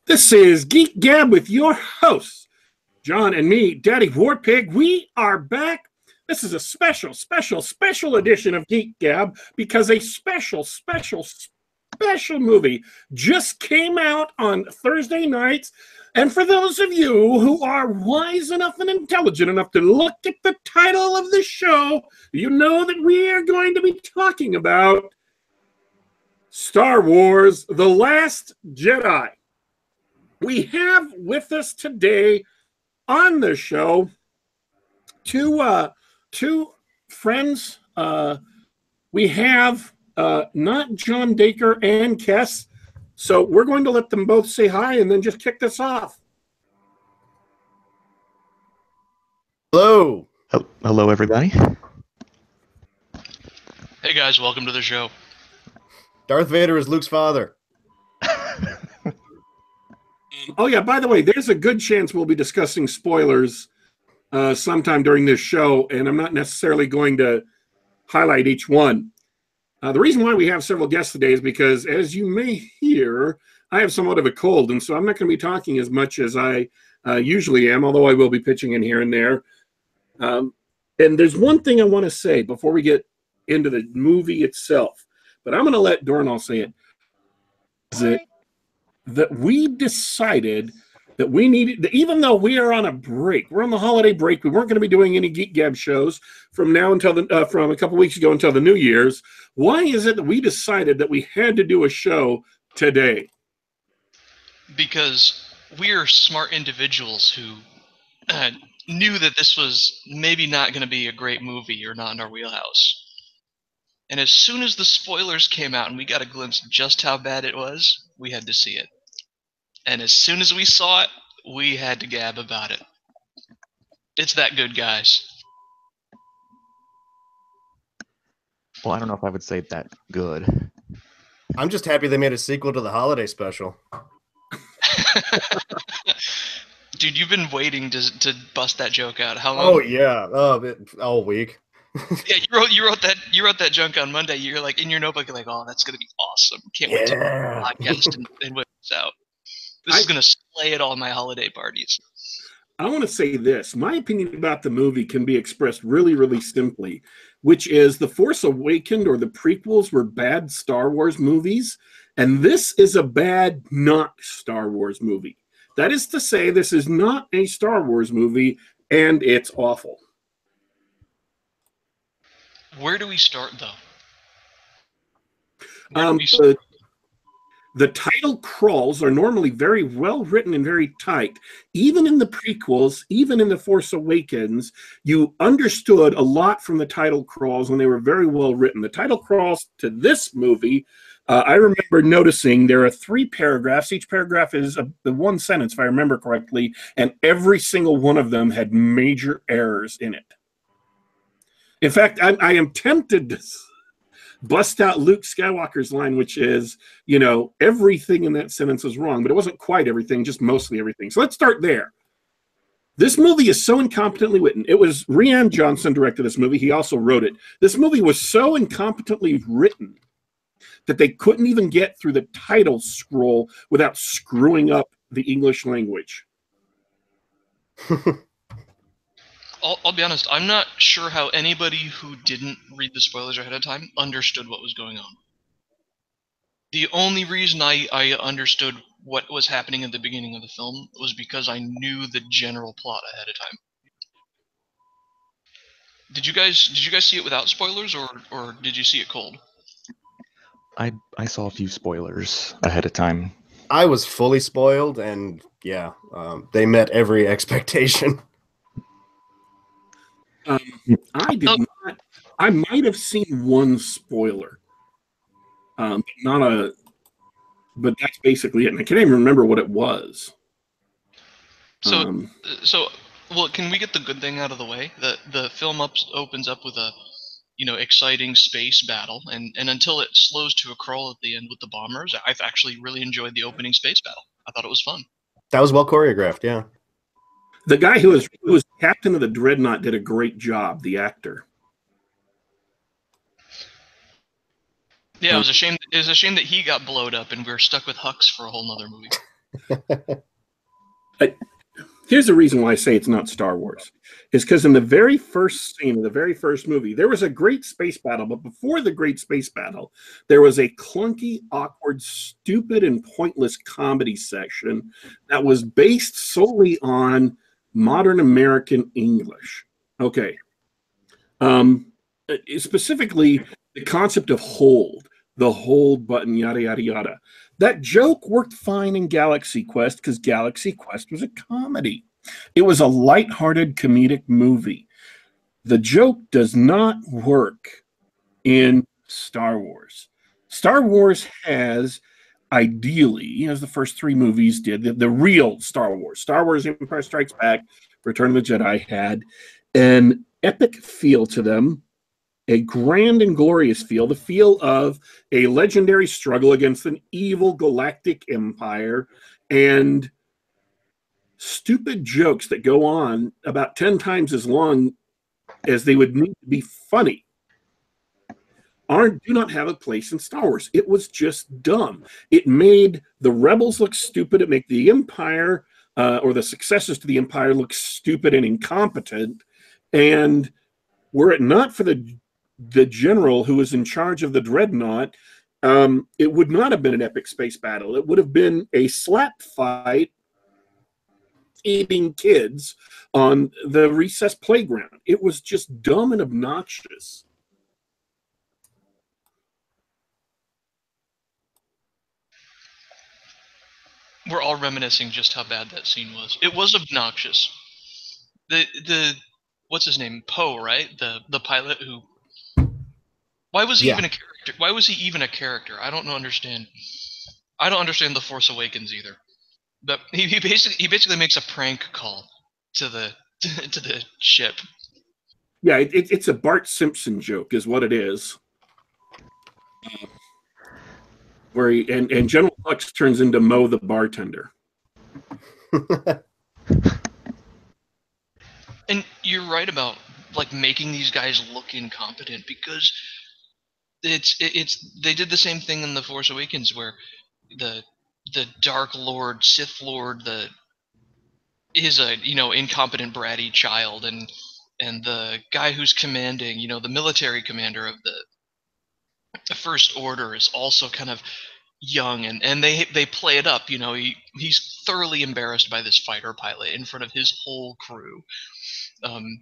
This is Geek Gab with your hosts, John and me, Daddy Warpig. We are back. This is a special edition of Geek Gab because a special movie just came out on Thursday nights. And for those of you who are wise enough and intelligent enough to look at the title of the show, you know that we are going to be talking about Star Wars: The Last Jedi. We have with us today on the show two friends. We have not John Dacre and Kess, so we're going to let them both say hi and then just kick this off. Hello. Hello, everybody. Hey guys, welcome to the show. Darth Vader is Luke's father. Oh yeah, by the way, there's a good chance we'll be discussing spoilers sometime during this show, and I'm not necessarily going to highlight each one. The reason why we have several guests today is because, as you may hear, I have somewhat of a cold, and so I'm not going to be talking as much as I usually am, although I will be pitching in here and there. And there's one thing I want to say before we get into the movie itself, but I'm going to let Dornall say it. Is that we decided that we needed, even though we are on a break, we're on the holiday break, we weren't going to be doing any Geek Gab shows from now until from a couple weeks ago until the New Year's. Why is it that we decided that we had to do a show today? Because we are smart individuals who knew that this was maybe not going to be a great movie or not in our wheelhouse. And as soon as the spoilers came out and we got a glimpse of just how bad it was, we had to see it. And as soon as we saw it, we had to gab about it. It's that good, guys. Well, I don't know if I would say that good. I'm just happy they made a sequel to the holiday special. Dude, you've been waiting to bust that joke out. How long? Oh yeah, all week. Yeah, you wrote that junk on Monday. You're like in your notebook, you're like, oh, that's gonna be awesome. Can't wait to podcast and whip this out. This is gonna slay at all my holiday parties. I want to say this. My opinion about the movie can be expressed really simply, which is The Force Awakens or the prequels were bad Star Wars movies, and this is a bad not Star Wars movie. That is to say, this is not a Star Wars movie, and it's awful. Where do we start, though? The title crawls are normally very well written and very tight. Even in the prequels, even in The Force Awakens, you understood a lot from the title crawls when they were very well written. The title crawls to this movie, I remember noticing there are 3 paragraphs. Each paragraph is the one sentence, if I remember correctly, and every single one of them had major errors in it. In fact, I am tempted to bust out Luke Skywalker's line, which is, you know, everything in that sentence is wrong, but it wasn't quite everything, just mostly everything. So let's start there. This movie is so incompetently written. It was Rian Johnson directed this movie. He also wrote it. This movie was so incompetently written that they couldn't even get through the title scroll without screwing up the English language. I'll be honest, I'm not sure how anybody who didn't read the spoilers ahead of time understood what was going on. The only reason I understood what was happening at the beginning of the film was because I knew the general plot ahead of time. Did you guys see it without spoilers, or did you see it cold? I saw a few spoilers ahead of time. I was fully spoiled, and yeah, they met every expectation. I did not. I might have seen one spoiler, but that's basically it. And I can't even remember what it was. So, well, can we get the good thing out of the way? The film opens up with a, exciting space battle, and until it slows to a crawl at the end with the bombers, I've actually really enjoyed the opening space battle. I thought it was fun. That was well choreographed, yeah. The guy who was captain of the Dreadnought did a great job, the actor. Yeah, it was a shame. It was a shame that he got blowed up, and we were stuck with Hux for a whole nother movie. Here's the reason why I say it's not Star Wars. Is because in the very first scene of the very first movie, there was a great space battle, but before the great space battle, there was a clunky, awkward, stupid, and pointless comedy section that was based solely on modern American English. Okay. Specifically, the concept of hold, the hold button, yada, yada, yada. That joke worked fine in Galaxy Quest because Galaxy Quest was a comedy. It was a lighthearted comedic movie. The joke does not work in Star Wars. Star Wars has, ideally, as the first three movies did, the real Star Wars. Star Wars Empire Strikes Back, Return of the Jedi had an epic feel to them, a grand and glorious feel, the feel of a legendary struggle against an evil galactic empire, and stupid jokes that go on about 10 times as long as they would need to be funny do not have a place in Star Wars. It was just dumb. It made the rebels look stupid. It made the Empire or the successors to the Empire look stupid and incompetent. And were it not for the general who was in charge of the dreadnought, it would not have been an epic space battle. It would have been a slap fight eating kids on the recess playground. It was just dumb and obnoxious. We're all reminiscing just how bad that scene was. It was obnoxious. The what's his name? Poe, right? The pilot who. Why was he even a character? Why was he even a character? I don't understand. I don't understand the Force Awakens either. But he basically makes a prank call to the to the ship. Yeah, it's a Bart Simpson joke, is what it is. Where and General Hux turns into Mo the bartender. And you're right about like making these guys look incompetent, because it's they did the same thing in the Force Awakens where the Dark Lord, Sith Lord, is a incompetent bratty child, and the guy who's commanding, the military commander of the First Order is also kind of young, and they play it up. He's thoroughly embarrassed by this fighter pilot in front of his whole crew. And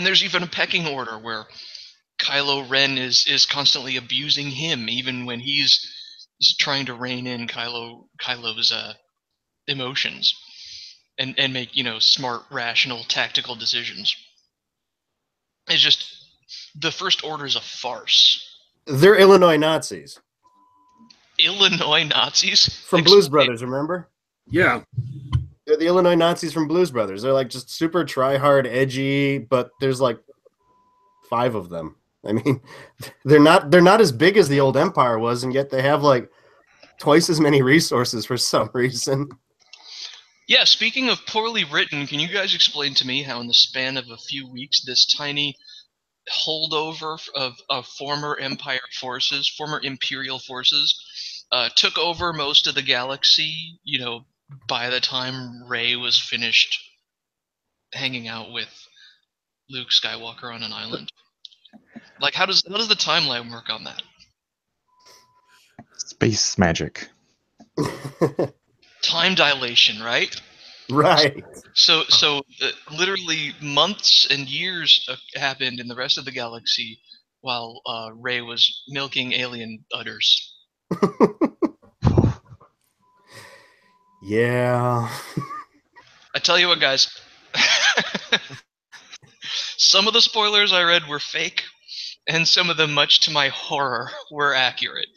there's even a pecking order where Kylo Ren is constantly abusing him, even when he's trying to rein in Kylo's emotions and make smart, rational, tactical decisions. It's just the First Order is a farce. They're Illinois Nazis. Illinois Nazis from Blues Brothers, remember? Yeah. They're the Illinois Nazis from Blues Brothers. They're like just super try-hard, edgy, but there's like 5 of them. I mean, they're not as big as the old Empire was, and yet they have like twice as many resources for some reason. Yeah, speaking of poorly written, can you guys explain to me how in the span of a few weeks this tiny holdover of former Empire forces, former Imperial forces, took over most of the galaxy, by the time Rey was finished hanging out with Luke Skywalker on an island? Like, how does the timeline work on that? Space magic. Time dilation, right? Right. So literally months and years happened in the rest of the galaxy while Rey was milking alien udders. Yeah. I tell you what, guys. Some of the spoilers I read were fake, and some of them, much to my horror, were accurate.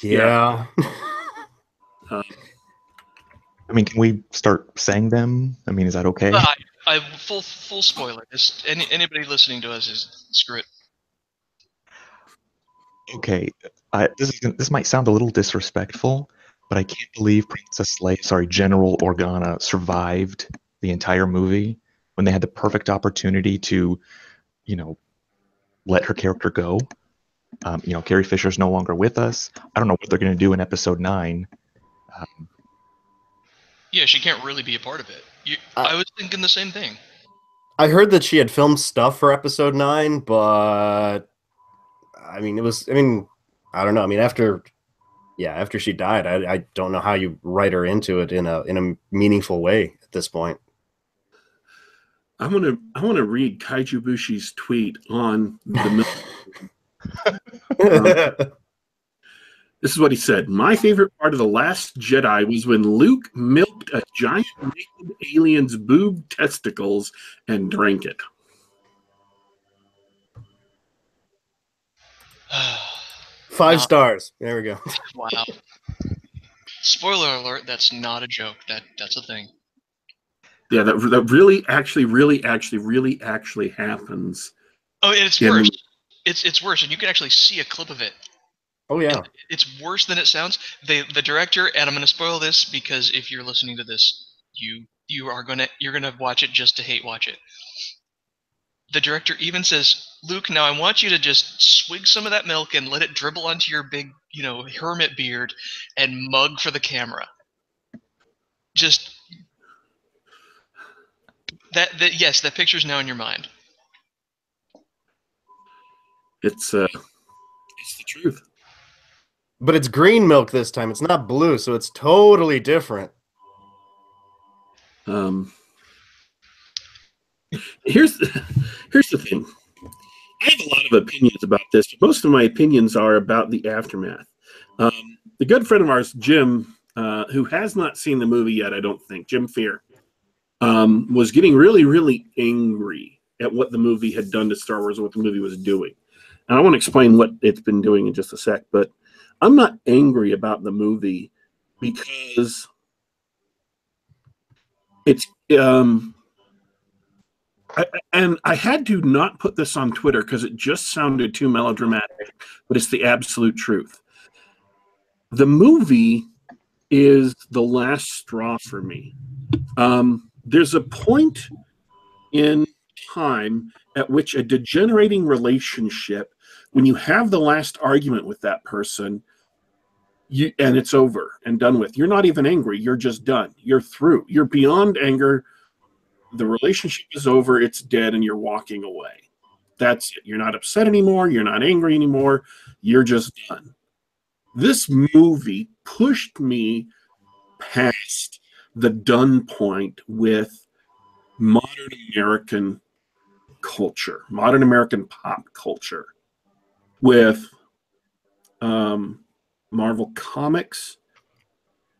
Yeah. I mean, can we start saying them? I mean, is that okay? I full spoiler. Anybody listening to us is screw it. Okay, this might sound a little disrespectful, but I can't believe General Organa survived the entire movie when they had the perfect opportunity to, let her character go. Carrie Fisher's no longer with us. I don't know what they're going to do in episode 9. Yeah, she can't really be a part of it. I was thinking the same thing. I heard that she had filmed stuff for episode 9, but I mean, I don't know. I mean, after she died, I don't know how you write her into it in a meaningful way at this point. I want to read Kaiju Bushi's tweet on the. This is what he said. My favorite part of The Last Jedi was when Luke milked a giant naked alien's boob testicles and drank it. Five stars. There we go. Wow. Spoiler alert, that's not a joke. That's a thing. Yeah, that really actually happens. Oh, and it's worse. It's worse, and you can actually see a clip of it. Oh yeah. And it's worse than it sounds. The director, and I'm going to spoil this because if you're listening to this, you're gonna watch it just to hate watch it. The director even says, Luke, now I want you to just swig some of that milk and let it dribble onto your big, hermit beard and mug for the camera. Just yes, that picture's now in your mind. It's the truth. But it's green milk this time. It's not blue, so it's totally different. Here's the thing. I have a lot of opinions about this, but most of my opinions are about the aftermath. The good friend of ours, Jim, who has not seen the movie yet, I don't think, Jim Fear, was getting really, really angry at what the movie had done to Star Wars and what the movie was doing. And I want to explain what it's been doing in just a sec, but I'm not angry about the movie because it's I had to not put this on Twitter because it just sounded too melodramatic, but it's the absolute truth. The movie is the last straw for me. There's a point in time at which a degenerating relationship, when you have the last argument with that person, and it's over and done with, you're not even angry. You're just done. You're through. You're beyond anger. The relationship is over. It's dead, and you're walking away. That's it. You're not upset anymore. You're not angry anymore. You're just done. This movie pushed me past the done point with modern American culture, modern American pop culture, with Marvel Comics.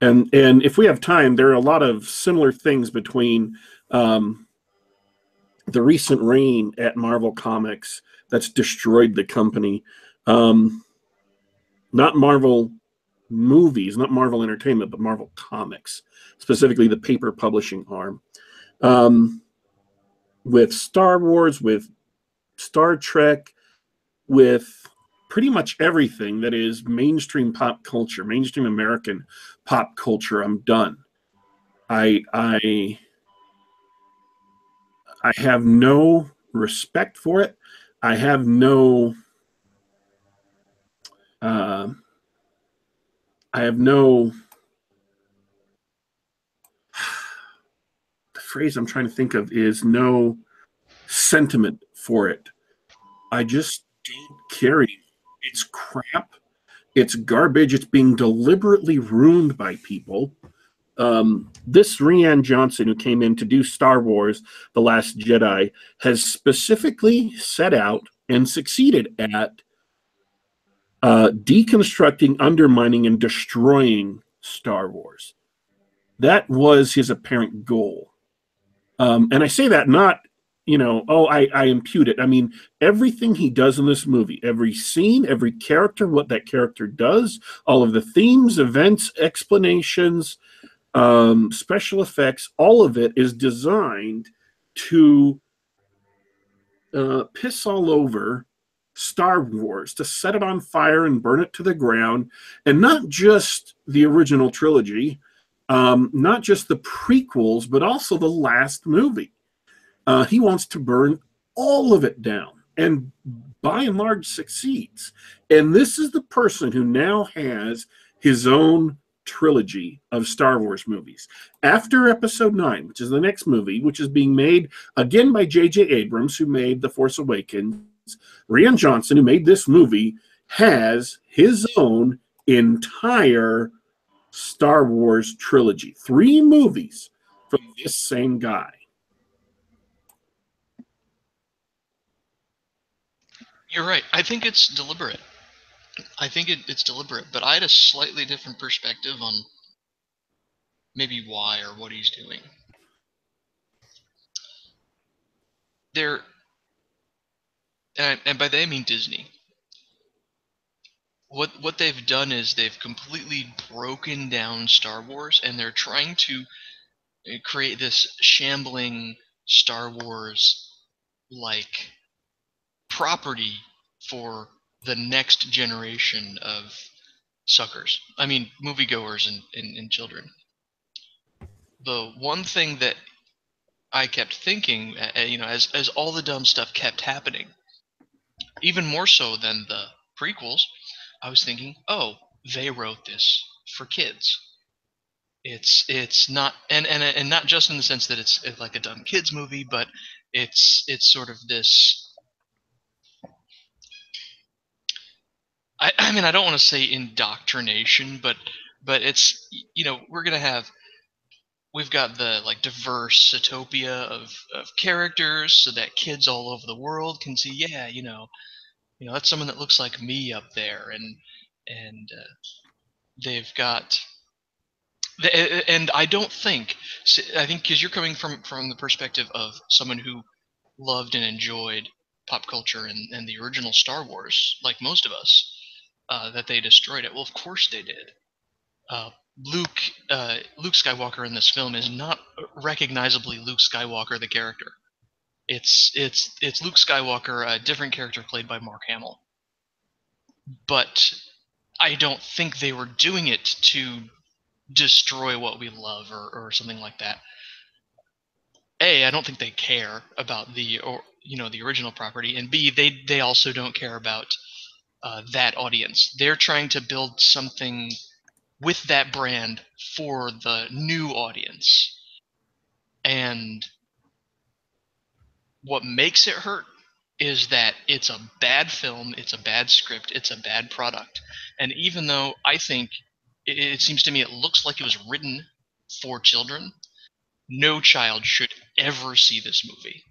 And if we have time, there are a lot of similar things between the recent reign at Marvel Comics that's destroyed the company. Not Marvel movies, not Marvel Entertainment, but Marvel Comics, specifically the paper publishing arm. With Star Wars, with Star Trek, with pretty much everything that is mainstream pop culture, mainstream American pop culture, I'm done. I have no respect for it. I have no the phrase I'm trying to think of is no sentiment for it. I just don't care anymore. It's crap. It's garbage. It's being deliberately ruined by people. This Rian Johnson, who came in to do Star Wars, The Last Jedi, has specifically set out and succeeded at deconstructing, undermining, and destroying Star Wars. That was his apparent goal. And I say that not, I impute it. I mean, everything he does in this movie, every scene, every character, what that character does, all of the themes, events, explanations, special effects, all of it is designed to piss all over Star Wars, to set it on fire and burn it to the ground, and not just the original trilogy, not just the prequels, but also the last movie. He wants to burn all of it down. and by and large succeeds. And this is the person who now has his own trilogy of Star Wars movies. After Episode 9, which is the next movie, which is being made again by J.J. Abrams, who made The Force Awakens, Rian Johnson, who made this movie, has his own entire Star Wars trilogy. 3 movies from this same guy. You're right. I think it's deliberate. I think it's deliberate, but I had a slightly different perspective on maybe why or what he's doing. They're, and by they I mean Disney. What they've done is they've completely broken down Star Wars, and they're trying to create this shambling Star Wars like property for the next generation of suckers. I mean, moviegoers and children. The one thing that I kept thinking, as all the dumb stuff kept happening, even more so than the prequels, I was thinking, oh, they wrote this for kids. It's not, and not just in the sense that it's like a dumb kids movie, but it's sort of this. I mean, I don't want to say indoctrination, but it's, we've got the like diverse utopia of characters so that kids all over the world can see, yeah, that's someone that looks like me up there, and they've got, and I think because you're coming from the perspective of someone who loved and enjoyed pop culture and the original Star Wars, like most of us, that they destroyed it. Well, of course they did. Luke Skywalker in this film is not recognizably Luke Skywalker the character. It's Luke Skywalker, a different character played by Mark Hamill. But I don't think they were doing it to destroy what we love or something like that. I don't think they care about the original property, and B, they also don't care about that audience. They're trying to build something with that brand for the new audience. And what makes it hurt is that it's a bad film, it's a bad script, it's a bad product. And even though I think it seems to me it looks like it was written for children, no child should ever see this movie.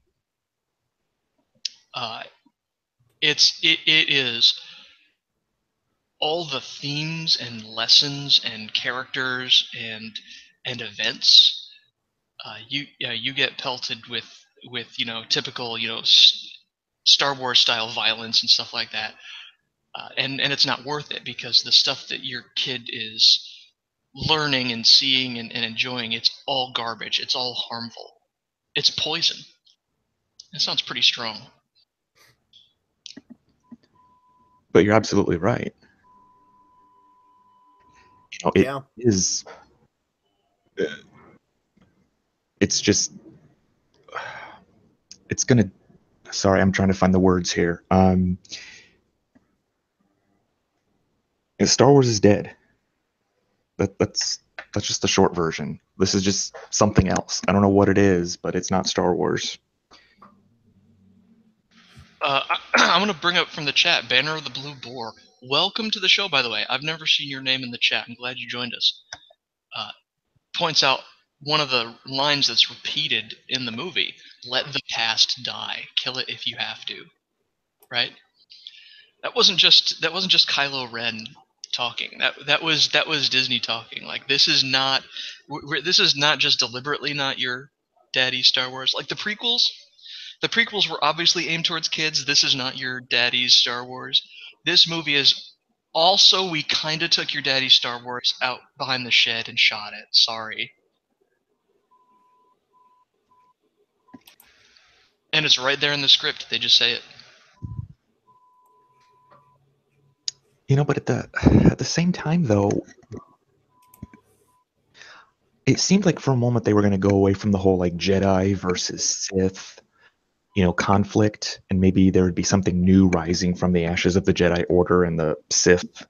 It is all the themes and lessons and characters and events. You get pelted with typical Star Wars style violence and stuff like that, and it's not worth it, because the stuff that your kid is learning and seeing and enjoying, it's all garbage. It's all harmful. It's poison. That sounds pretty strong. But you're absolutely right. It is. It's just. It's gonna. Sorry, I'm trying to find the words here. Star Wars is dead. That's just the short version. This is just something else. I don't know what it is, but it's not Star Wars. I'm going to bring up from the chat, Banner of the Blue Boar. Welcome to the show, by the way. I've never seen your name in the chat. I'm glad you joined us. Points out one of the lines that's repeated in the movie: "Let the past die. Kill it if you have to." Right? That wasn't just Kylo Ren talking. That was Disney talking. Like, this is not just deliberately not your daddy's Star Wars. Like the prequels were obviously aimed towards kids. This is not your daddy's Star Wars. This movie is also, we kind of took your daddy's Star Wars out behind the shed and shot it. Sorry. And it's right there in the script. They just say it. But at the same time, though, it seemed like for a moment they were going to go away from the whole like Jedi versus Sith, conflict, and maybe there would be something new rising from the ashes of the Jedi Order and the Sith.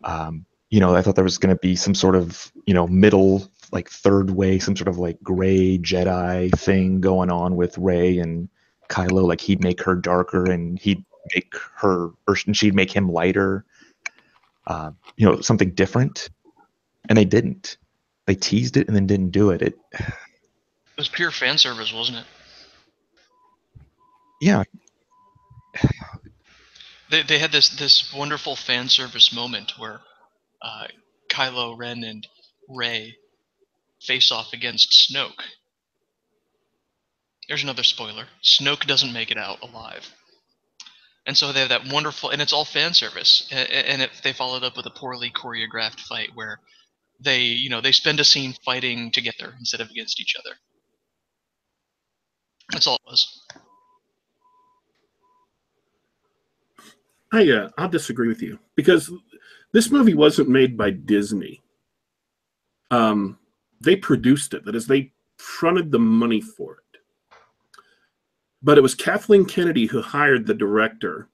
I thought there was going to be some sort of, middle, like third way, some sort of like gray Jedi thing going on with Rey and Kylo. Like he'd make her darker and he'd make her, or she'd make him lighter. Something different. And they didn't. They teased it and then didn't do it. It was pure fan service, wasn't it? Yeah. They had this wonderful fan service moment where Kylo Ren and Rey face off against Snoke. There's another spoiler. Snoke doesn't make it out alive. And so they have that wonderful, and it's all fan service. And they followed up with a poorly choreographed fight where they spend a scene fighting together instead of against each other. That's all it was. I'll disagree with you, because this movie wasn't made by Disney. They produced it. That is, they fronted the money for it. But it was Kathleen Kennedy who hired the director,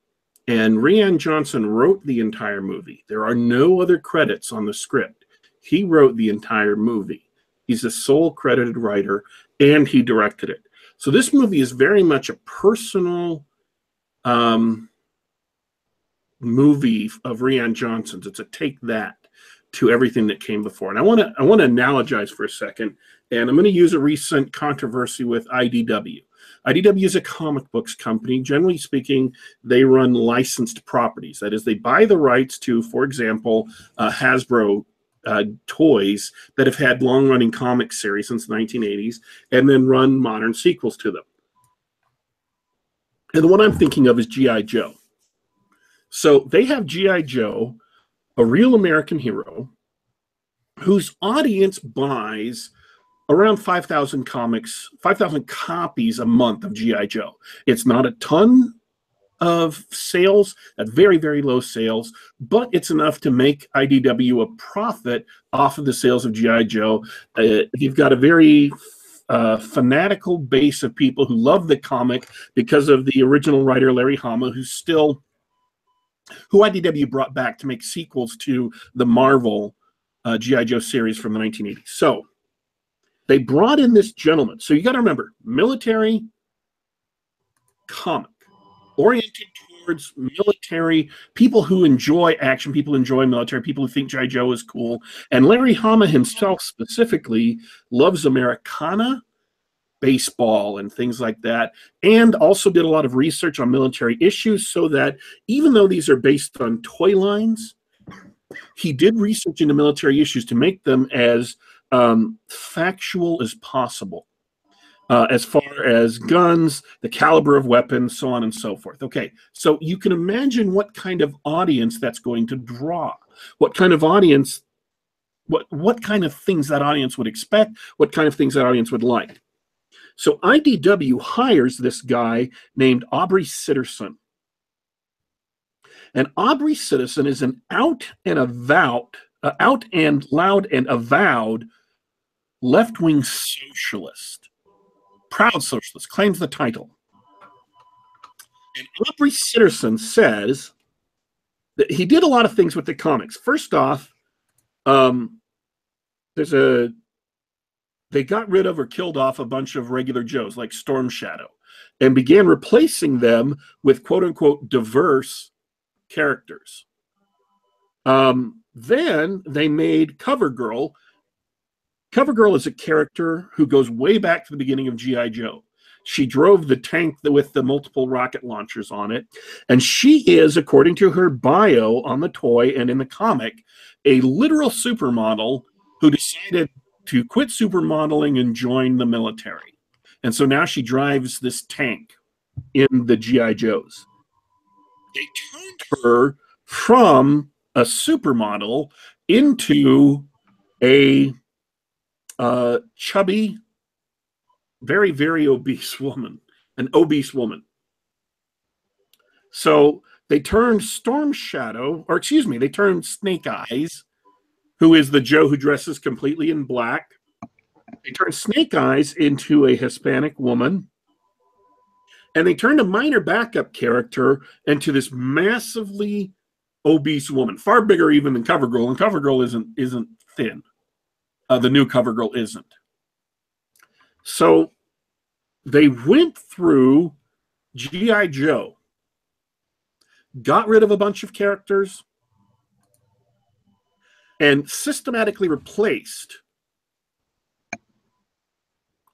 and Rian Johnson wrote the entire movie. There are no other credits on the script. He wrote the entire movie. He's the sole credited writer, and he directed it. So this movie is very much a personal movie of Rian Johnson's. It's a take that to everything that came before. And I want to analogize for a second, and I'm going to use a recent controversy with IDW. IDW is a comic books company. Generally speaking, they run licensed properties. That is, they buy the rights to, for example, Hasbro toys that have had long-running comic series since the 1980s, and then run modern sequels to them. And the one I'm thinking of is G.I. Joe. So they have G.I. Joe, a real American hero, whose audience buys around 5,000 copies a month of G.I. Joe. It's not a ton of sales, at very, very low sales, but it's enough to make IDW a profit off of the sales of G.I. Joe. You've got a very fanatical base of people who love the comic because of the original writer, Larry Hama, who IDW brought back to make sequels to the Marvel G.I. Joe series from the 1980s. So they brought in this gentleman. So you got to remember, military comic, oriented towards military, people who enjoy action, people who enjoy military, people who think G.I. Joe is cool. And Larry Hama himself specifically loves Americana, baseball, and things like that, and also did a lot of research on military issues, so that even though these are based on toy lines, he did research into military issues to make them as factual as possible, as far as guns, the caliber of weapons, so on and so forth. Okay, so you can imagine what kind of audience that's going to draw, what kind of audience, what kind of things that audience would expect, what kind of things that audience would like. So IDW hires this guy named Aubrey Sitterson. And Aubrey Sitterson is an out and loud and avowed left-wing socialist. Proud socialist, claims the title. And Aubrey Sitterson says that he did a lot of things with the comics. First off, they got rid of or killed off a bunch of regular Joes like Storm Shadow and began replacing them with quote-unquote diverse characters. Then they made CoverGirl. CoverGirl is a character who goes way back to the beginning of G.I. Joe. She drove the tank with the multiple rocket launchers on it. And she is, according to her bio on the toy and in the comic, a literal supermodel who decided to quit supermodeling and join the military. And so now she drives this tank in the G.I. Joes. They turned her from a supermodel into a chubby, very, very obese woman, an obese woman. So they turned they turned Snake Eyes, who is the Joe who dresses completely in black. They turned Snake Eyes into a Hispanic woman. And they turned a minor backup character into this massively obese woman, far bigger even than CoverGirl, and CoverGirl isn't thin. The new CoverGirl isn't. So they went through G.I. Joe, got rid of a bunch of characters, and systematically replaced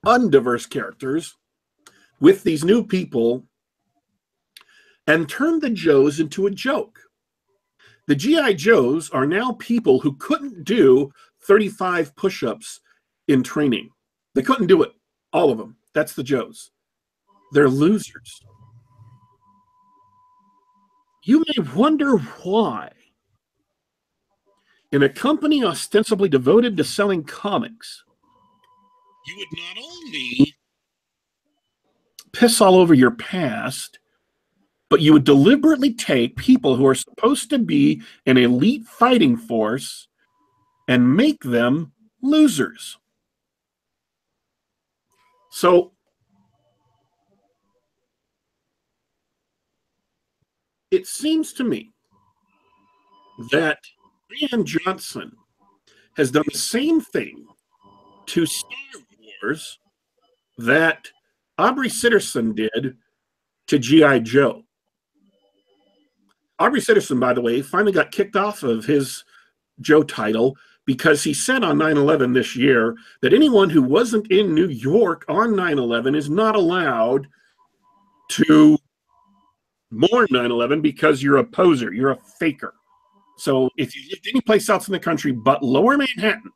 undiverse characters with these new people and turned the Joes into a joke. The G.I. Joes are now people who couldn't do 35 push-ups in training. They couldn't do it, all of them. That's the Joes. They're losers. You may wonder why, in a company ostensibly devoted to selling comics, you would not only piss all over your past, but you would deliberately take people who are supposed to be an elite fighting force and make them losers. So it seems to me that Rian Johnson has done the same thing to Star Wars that Aubrey Sitterson did to G.I. Joe. Aubrey Sitterson, by the way, finally got kicked off of his Joe title because he said on 9/11 this year that anyone who wasn't in New York on 9/11 is not allowed to mourn 9/11 because you're a poser, you're a faker. So if you lived any place else in the country but Lower Manhattan,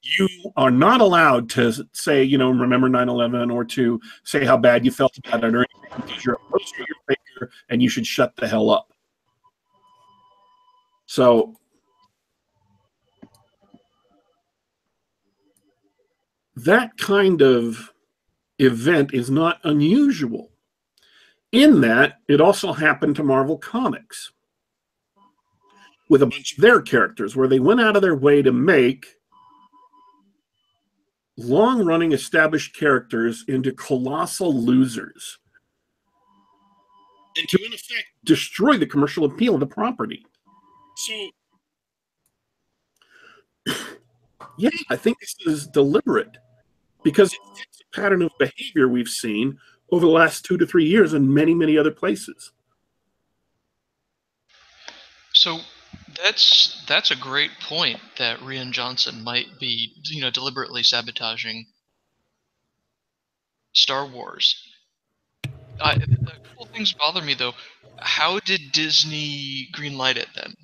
you are not allowed to say, remember 9/11 or to say how bad you felt about it or anything because you're a poser, you're a faker, and you should shut the hell up. So that kind of event is not unusual in that it also happened to Marvel Comics with a bunch of their characters where they went out of their way to make long-running established characters into colossal losers and to, in effect, destroy the commercial appeal of the property. So, yeah, I think this is deliberate because it fits a pattern of behavior we've seen over the last 2 to 3 years in many, many other places. So that's a great point that Rian Johnson might be, deliberately sabotaging Star Wars. A couple things bother me though. How did Disney greenlight it then?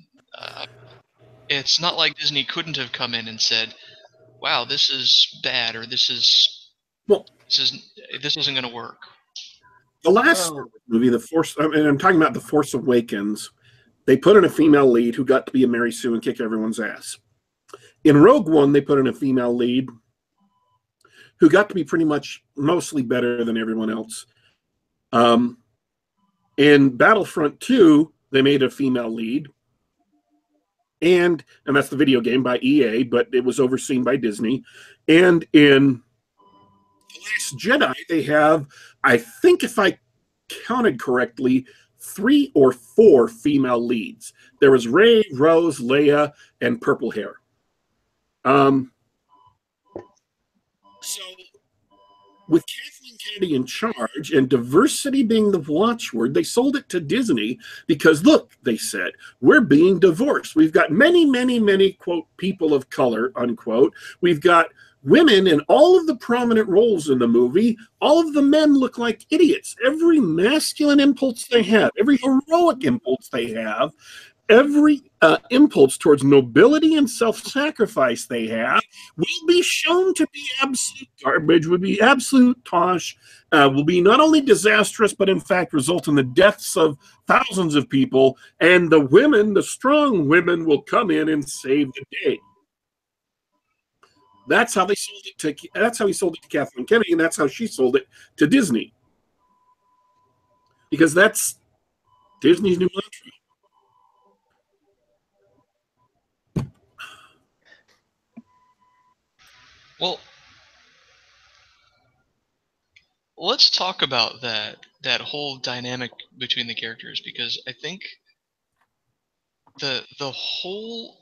It's not like Disney couldn't have come in and said, "Wow, this is bad," or "This isn't going to work." The last movie, I'm talking about The Force Awakens. They put in a female lead who got to be a Mary Sue and kick everyone's ass. In Rogue One, they put in a female lead who got to be pretty much mostly better than everyone else. In Battlefront 2, they made a female lead. And that's the video game by EA, but it was overseen by Disney. And in The Last Jedi, they have, I think if I counted correctly, 3 or 4 female leads. There was Rey, Rose, Leia, and purple hair. So with Kathleen Kennedy in charge and diversity being the watchword, they sold it to Disney because, look, they said, we're being divorced. We've got many, many, many, quote, people of color, unquote. We've got women in all of the prominent roles in the movie. All of the men look like idiots. Every masculine impulse they have, every heroic impulse they have, every impulse towards nobility and self-sacrifice they have will be shown to be absolute garbage, will be absolute tosh, will be not only disastrous, but in fact result in the deaths of thousands of people. And the women, the strong women, will come in and save the day. That's how they sold it to. That's how he sold it to Kathleen Kennedy, and that's how she sold it to Disney. Because that's Disney's new mantra. Well, let's talk about that that whole dynamic between the characters, because I think the whole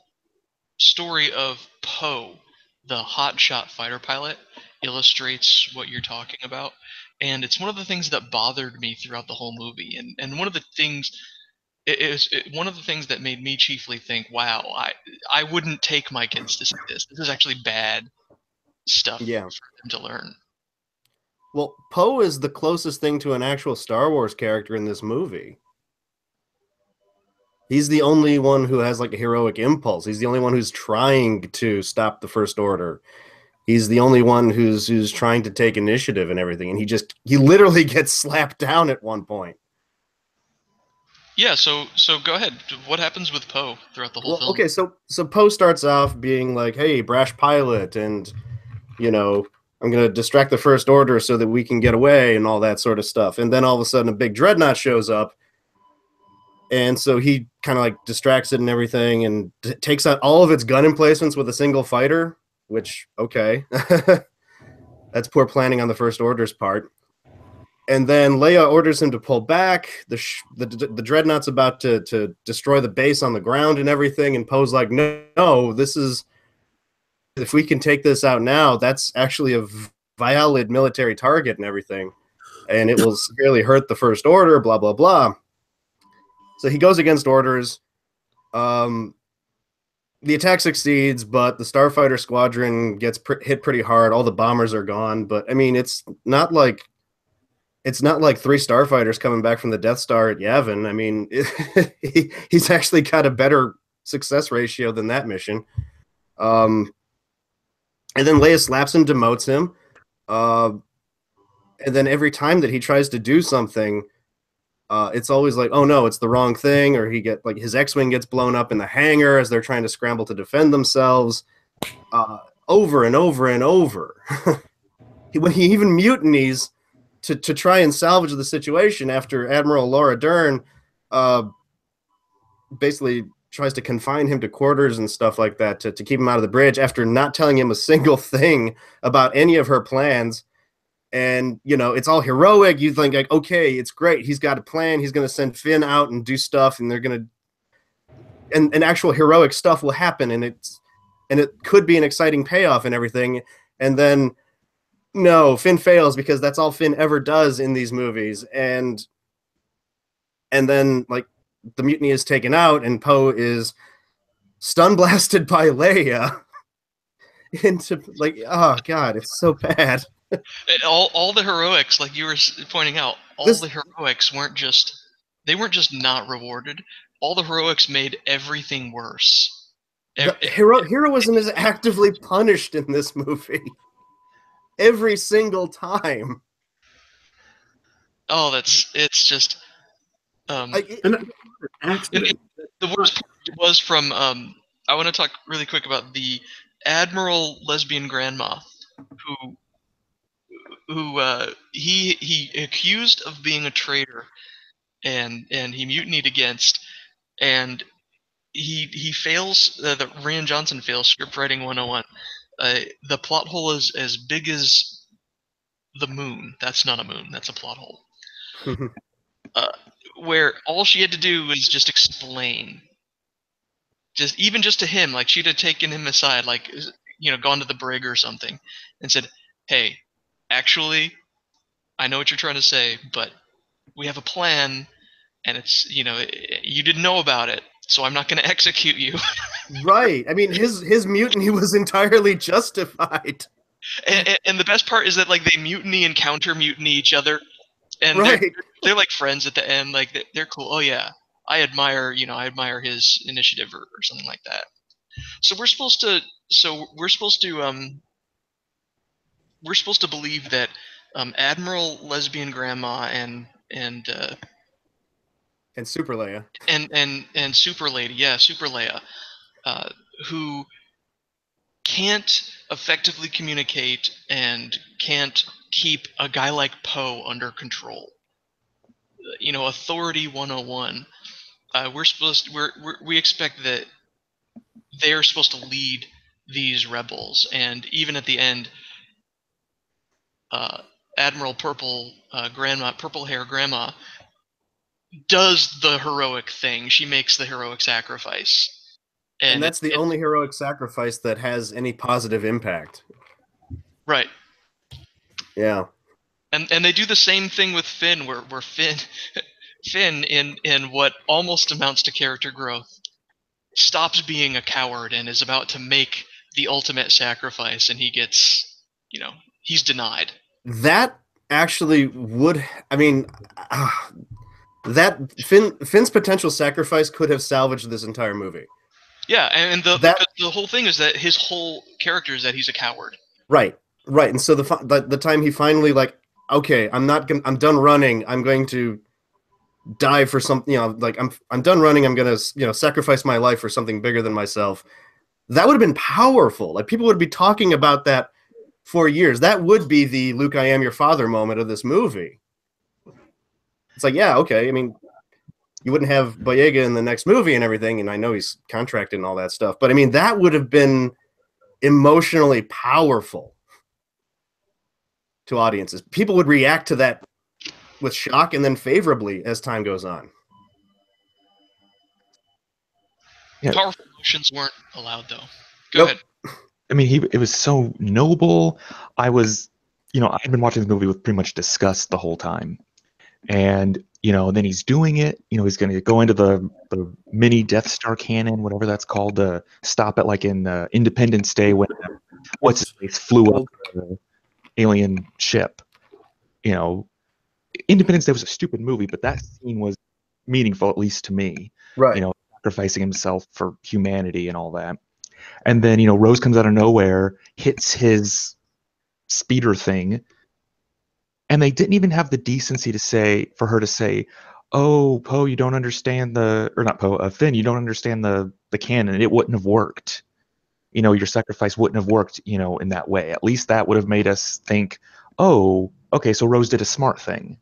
story of Poe, the hotshot fighter pilot, illustrates what you're talking about. And it's one of the things that bothered me throughout the whole movie. And one of the things one of the things that made me chiefly think, wow, I wouldn't take my kids to see this. This is actually bad stuff Yeah. for them to learn. Well, Poe is the closest thing to an actual Star Wars character in this movie. He's the only one who has like a heroic impulse. He's the only one who's trying to stop the First Order. He's the only one who's trying to take initiative and everything. And he literally gets slapped down at one point. Yeah, so go ahead. What happens with Poe throughout the whole film? Okay, so Poe starts off being like, "Hey, brash pilot, and I'm gonna distract the First Order so that we can get away," and all that sort of stuff. And then all of a sudden, a big dreadnought shows up, and so he kind of like distracts it and everything, and takes out all of its gun emplacements with a single fighter. Which, okay, that's poor planning on the First Order's part. And then Leia orders him to pull back. The dreadnought's about to destroy the base on the ground and everything. And Poe's like, no, this is, if we can take this out now, that's actually a valid military target and everything. And it will severely hurt the First Order, blah, blah, blah. So he goes against orders. The attack succeeds, but the Starfighter Squadron gets hit pretty hard. All the bombers are gone. But, I mean, it's not like 3 starfighters coming back from the Death Star at Yavin. I mean, he's actually got a better success ratio than that mission. And then Leia slaps him, demotes him. And then every time that he tries to do something, it's always like, oh no, it's the wrong thing, or his X-Wing gets blown up in the hangar as they're trying to scramble to defend themselves, over and over and over. When he even mutinies to try and salvage the situation after Admiral Laura Dern basically tries to confine him to quarters and stuff like that to keep him out of the bridge after not telling him a single thing about any of her plans. And, it's all heroic. You think, like, okay, it's great. He's got a plan. He's going to send Finn out and do stuff, and they're going to – and actual heroic stuff will happen, and it could be an exciting payoff and everything. And then – no, Finn fails because that's all Finn ever does in these movies. And then, like, the mutiny is taken out, and Poe is stun blasted by Leia into, like, oh, God, it's so bad. All the heroics, like you were pointing out, the heroics weren't just not rewarded. All the heroics made everything worse. Heroism is actively punished in this movie. Every single time. Oh, it's just the worst part was from I want to talk really quick about the Admiral lesbian grandma who he accused of being a traitor and he mutinied against, and he fails. The Rian Johnson fails script writing 101. The plot hole is as big as the moon. That's not a moon. That's a plot hole. Where all she had to do was just explain. Even just to him, like she'd have taken him aside, like, gone to the brig or something, and said, "Hey, actually, I know what you're trying to say, but we have a plan, and it's you didn't know about it, so I'm not going to execute you." Right. I mean, his mutiny was entirely justified. And the best part is that, like, they mutiny and counter mutiny each other, and right. they're like friends at the end. Like, they're cool. Oh yeah, I admire his initiative or something like that. So we're supposed to believe that Admiral lesbian grandma and Super Leia and Super Lady, Super Leia, who can't effectively communicate and can't keep a guy like Poe under control. Authority 101. We expect that they're supposed to lead these rebels, and even at the end, Admiral Purple Purple Hair Grandma, does the heroic thing. She makes the heroic sacrifice. And that's the only heroic sacrifice that has any positive impact. Right. Yeah. And they do the same thing with Finn, where Finn in what almost amounts to character growth stops being a coward and is about to make the ultimate sacrifice, and he gets, he's denied. That actually would, I mean, that Finn's potential sacrifice could have salvaged this entire movie. Yeah, and the whole thing is that his whole character is that he's a coward. Right. And so the time he finally okay, I'm done running. I'm going to die for something, I'm done running. I'm going to, sacrifice my life for something bigger than myself. That would have been powerful. Like, people would be talking about that for years. That would be the Luke, I am your father moment of this movie. It's like, yeah, okay. I mean, you wouldn't have Boyega in the next movie and everything, and I know he's contracted and all that stuff, but I mean, that would have been emotionally powerful to audiences. People would react to that with shock and then favorably as time goes on. Yeah. Powerful emotions weren't allowed, though. Go ahead. I mean, it was so noble. I'd been watching the movie with pretty much disgust the whole time. And, then he's doing it. He's going to go into the mini Death Star cannon, whatever that's called, to stop it, like in Independence Day when what's his face flew up the alien ship. Independence Day was a stupid movie, but that scene was meaningful, at least to me. Right. Sacrificing himself for humanity and all that. And then, Rose comes out of nowhere, hits his speeder thing, and they didn't even have the decency for her to say, "Oh, Poe, you don't understand Finn, you don't understand the canon. It wouldn't have worked. Your sacrifice wouldn't have worked, in that way." At least that would have made us think, "Oh, okay, so Rose did a smart thing."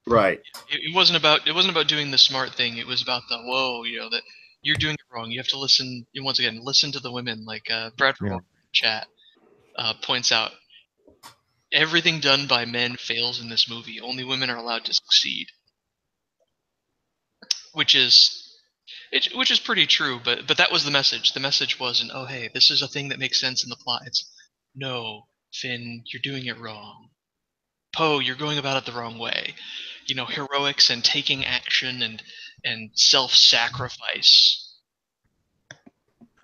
Right. It wasn't about doing the smart thing. It was about that you're doing it wrong. You have to listen. Once again, listen to the women. Like Bradford Walker in chat points out, everything done by men fails in this movie. Only women are allowed to succeed, which is pretty true. But that was the message. The message wasn't, "Oh, hey, this is a thing that makes sense in the plot." It's, "No, Finn, you're doing it wrong. Poe, you're going about it the wrong way." Heroics and taking action and self-sacrifice.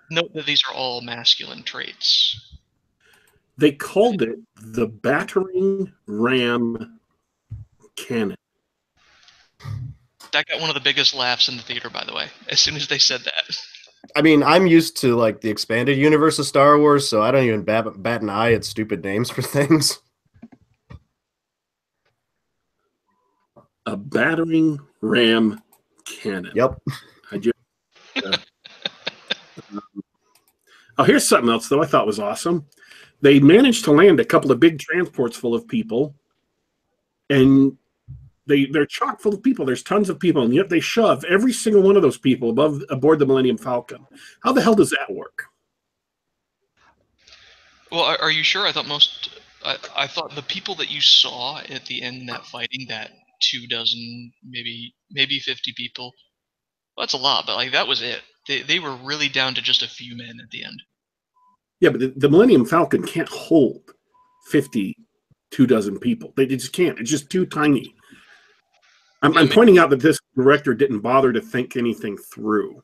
Note that these are all masculine traits. They called it the battering ram cannon. That got one of the biggest laughs in the theater, by the way, as soon as they said that. I mean, I'm used to the expanded universe of Star Wars, so I don't even bat an eye at stupid names for things. A battering ram cannon. Yep. Here's something else, though, I thought was awesome. They managed to land a couple of big transports full of people, and they're chock full of people. There's tons of people, and yet they shove every single one of those people aboard the Millennium Falcon. How the hell does that work? Well, are you sure? I thought the people that you saw at the end in that fighting, that 24, maybe 50 people. Well, that's a lot, but that was it. They were really down to just a few men at the end. Yeah, but the Millennium Falcon can't hold 24 people. They just can't. It's just too tiny. I'm pointing out that this director didn't bother to think anything through.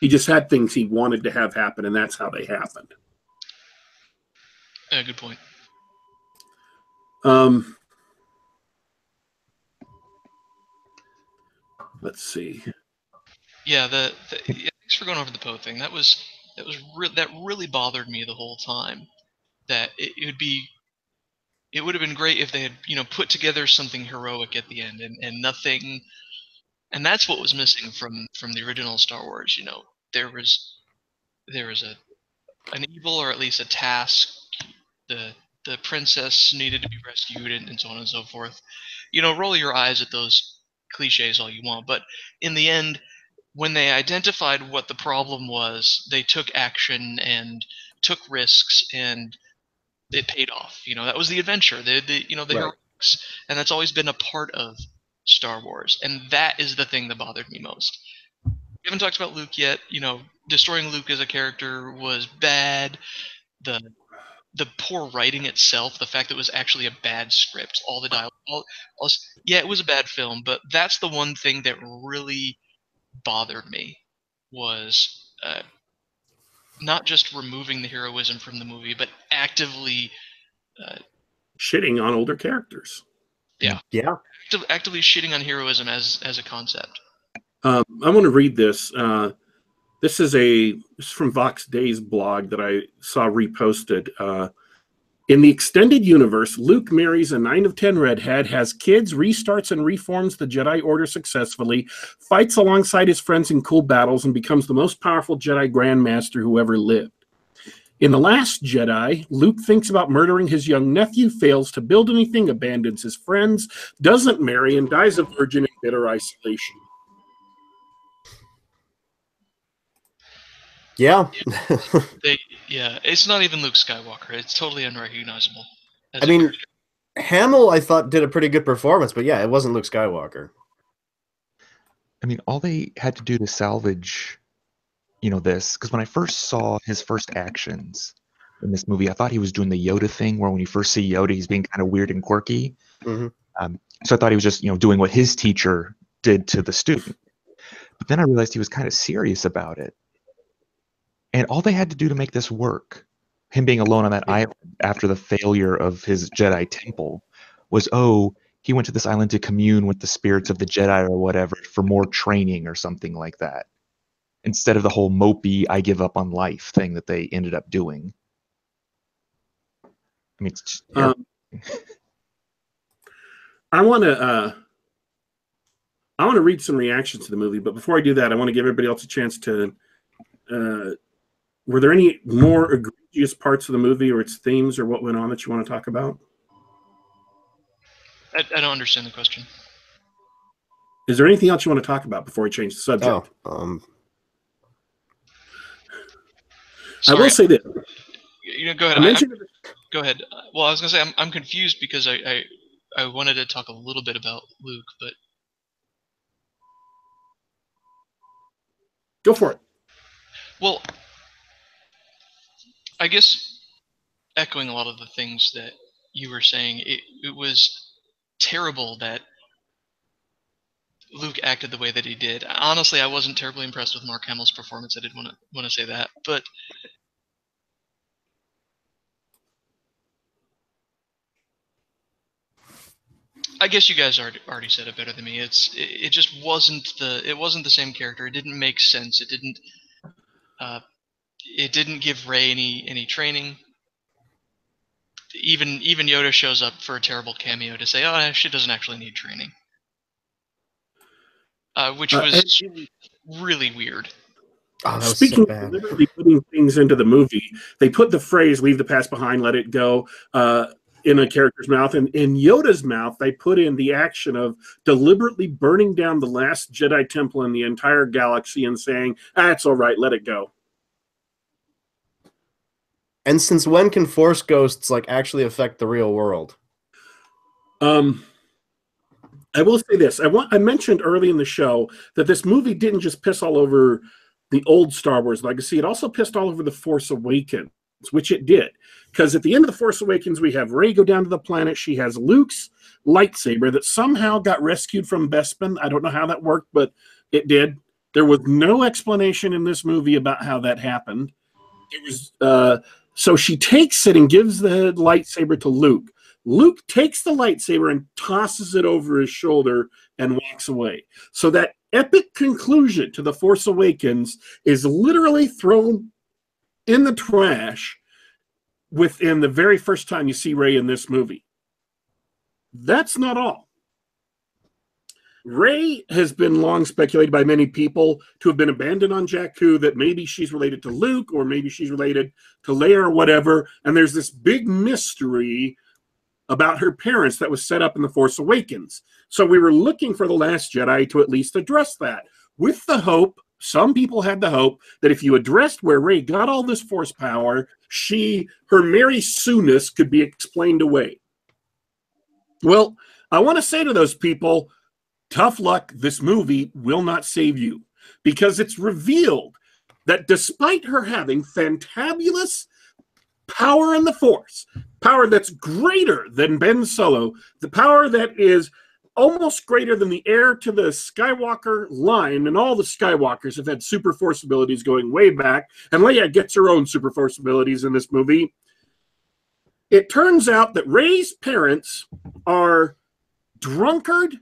He just had things he wanted to have happen, and that's how they happened. Yeah, good point. Let's see. Yeah, thanks for going over the Poe thing. That really bothered me the whole time. That it would have been great if they had put together something heroic at the end, and nothing. And that's what was missing from the original Star Wars. There was an evil, or at least a task. The princess needed to be rescued, and so on and so forth. Roll your eyes at those cliches all you want, but in the end, when they identified what the problem was, they took action and took risks and it paid off. You know, that was the adventure, the Right. heroics, and that's always been a part of Star Wars, and that is the thing that bothered me most. We haven't talked about Luke yet. You know, destroying Luke as a character was bad. The poor writing itself, the fact that it was actually a bad script, all the dialogue, yeah, it was a bad film, but that's the one thing that really bothered me was not just removing the heroism from the movie, but actively shitting on older characters. Yeah. Actively shitting on heroism as a concept. I want to read this. This is from Vox Day's blog that I saw reposted. In the extended universe, Luke marries a 9 of 10 redhead, has kids, restarts and reforms the Jedi Order successfully, fights alongside his friends in cool battles, and becomes the most powerful Jedi Grandmaster who ever lived. In The Last Jedi, Luke thinks about murdering his young nephew, fails to build anything, abandons his friends, doesn't marry, and dies a virgin in bitter isolation. Yeah. It's not even Luke Skywalker. It's totally unrecognizable. I mean, Hamill, I thought, did a pretty good performance, but yeah, it wasn't Luke Skywalker. I mean, all they had to do to salvage, this, because when I first saw his first actions in this movie, I thought he was doing the Yoda thing, where when you first see Yoda, he's being kind of weird and quirky. Mm-hmm. So I thought he was just, doing what his teacher did to the student. But then I realized he was kind of serious about it. And all they had to do to make this work, him being alone on that island after the failure of his Jedi temple, was, he went to this island to commune with the spirits of the Jedi or whatever for more training or something like that, instead of the whole mopey, I give up on life thing that they ended up doing. I mean, it's just I want to read some reactions to the movie, but before I do that, I want to give everybody else a chance to... were there any more egregious parts of the movie or its themes or what went on that you want to talk about? I don't understand the question. Is there anything else you want to talk about before we change the subject? Sorry, I will say this. Go ahead. Go ahead. Well, I was going to say I'm confused because I wanted to talk a little bit about Luke, but... Go for it. Well, I guess echoing a lot of the things that you were saying, it was terrible that Luke acted the way that he did. Honestly, I wasn't terribly impressed with Mark Hamill's performance. I did want to say that, but I guess you guys already said it better than me. It just wasn't the same character. It didn't make sense. It didn't give Rey any training. Even Yoda shows up for a terrible cameo to say, "Oh, she doesn't actually need training," which was really weird. Oh, that was Speaking so bad. of literally putting things into the movie, they put the phrase "leave the past behind, let it go" in a character's mouth, and in Yoda's mouth, they put in the action of deliberately burning down the last Jedi temple in the entire galaxy and saying, "It's all right, let it go." And since when can Force ghosts actually affect the real world? I will say this. I mentioned early in the show that this movie didn't just piss all over the old Star Wars legacy. It also pissed all over The Force Awakens, which it did. Because at the end of The Force Awakens, we have Rey go down to the planet. She has Luke's lightsaber that somehow got rescued from Bespin. I don't know how that worked, but it did. There was no explanation in this movie about how that happened. It was so she takes it and gives the lightsaber to Luke. Luke takes the lightsaber and tosses it over his shoulder and walks away. So that epic conclusion to The Force Awakens is literally thrown in the trash within the very first time you see Rey in this movie. That's not all. Rey has been long speculated by many people to have been abandoned on Jakku, that maybe she's related to Luke or maybe she's related to Leia or whatever. And there's this big mystery about her parents that was set up in The Force Awakens. So we were looking for The Last Jedi to at least address that, with the hope, some people had the hope that if you addressed where Rey got all this Force power, her Mary Sue-ness could be explained away. Well, I want to say to those people, tough luck, this movie will not save you, because it's revealed that despite her having fantabulous power in the Force, power that's greater than Ben Solo, the power that is almost greater than the heir to the Skywalker line, and all the Skywalkers have had super Force abilities going way back, and Leia gets her own super Force abilities in this movie. It turns out that Rey's parents are drunkard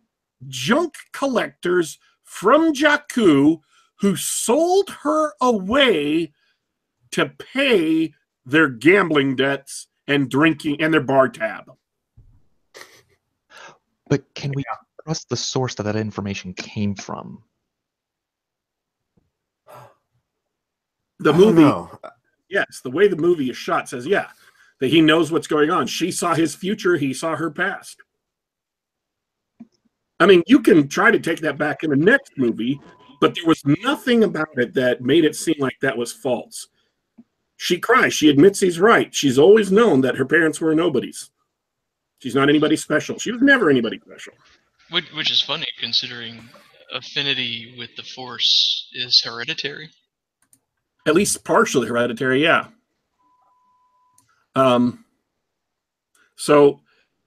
junk collectors from Jakku who sold her away to pay their gambling debts and drinking and their bar tab. But can we trust the source that information came from? The movie, yes, the way the movie is shot says, yeah, that he knows what's going on. She saw his future, he saw her past. I mean, you can try to take that back in the next movie, but there was nothing about it that made it seem like that was false. She cries. She admits he's right. She's always known that her parents were nobodies. She's not anybody special. She was never anybody special. Which is funny, considering affinity with the Force is hereditary. At least partially hereditary, yeah. So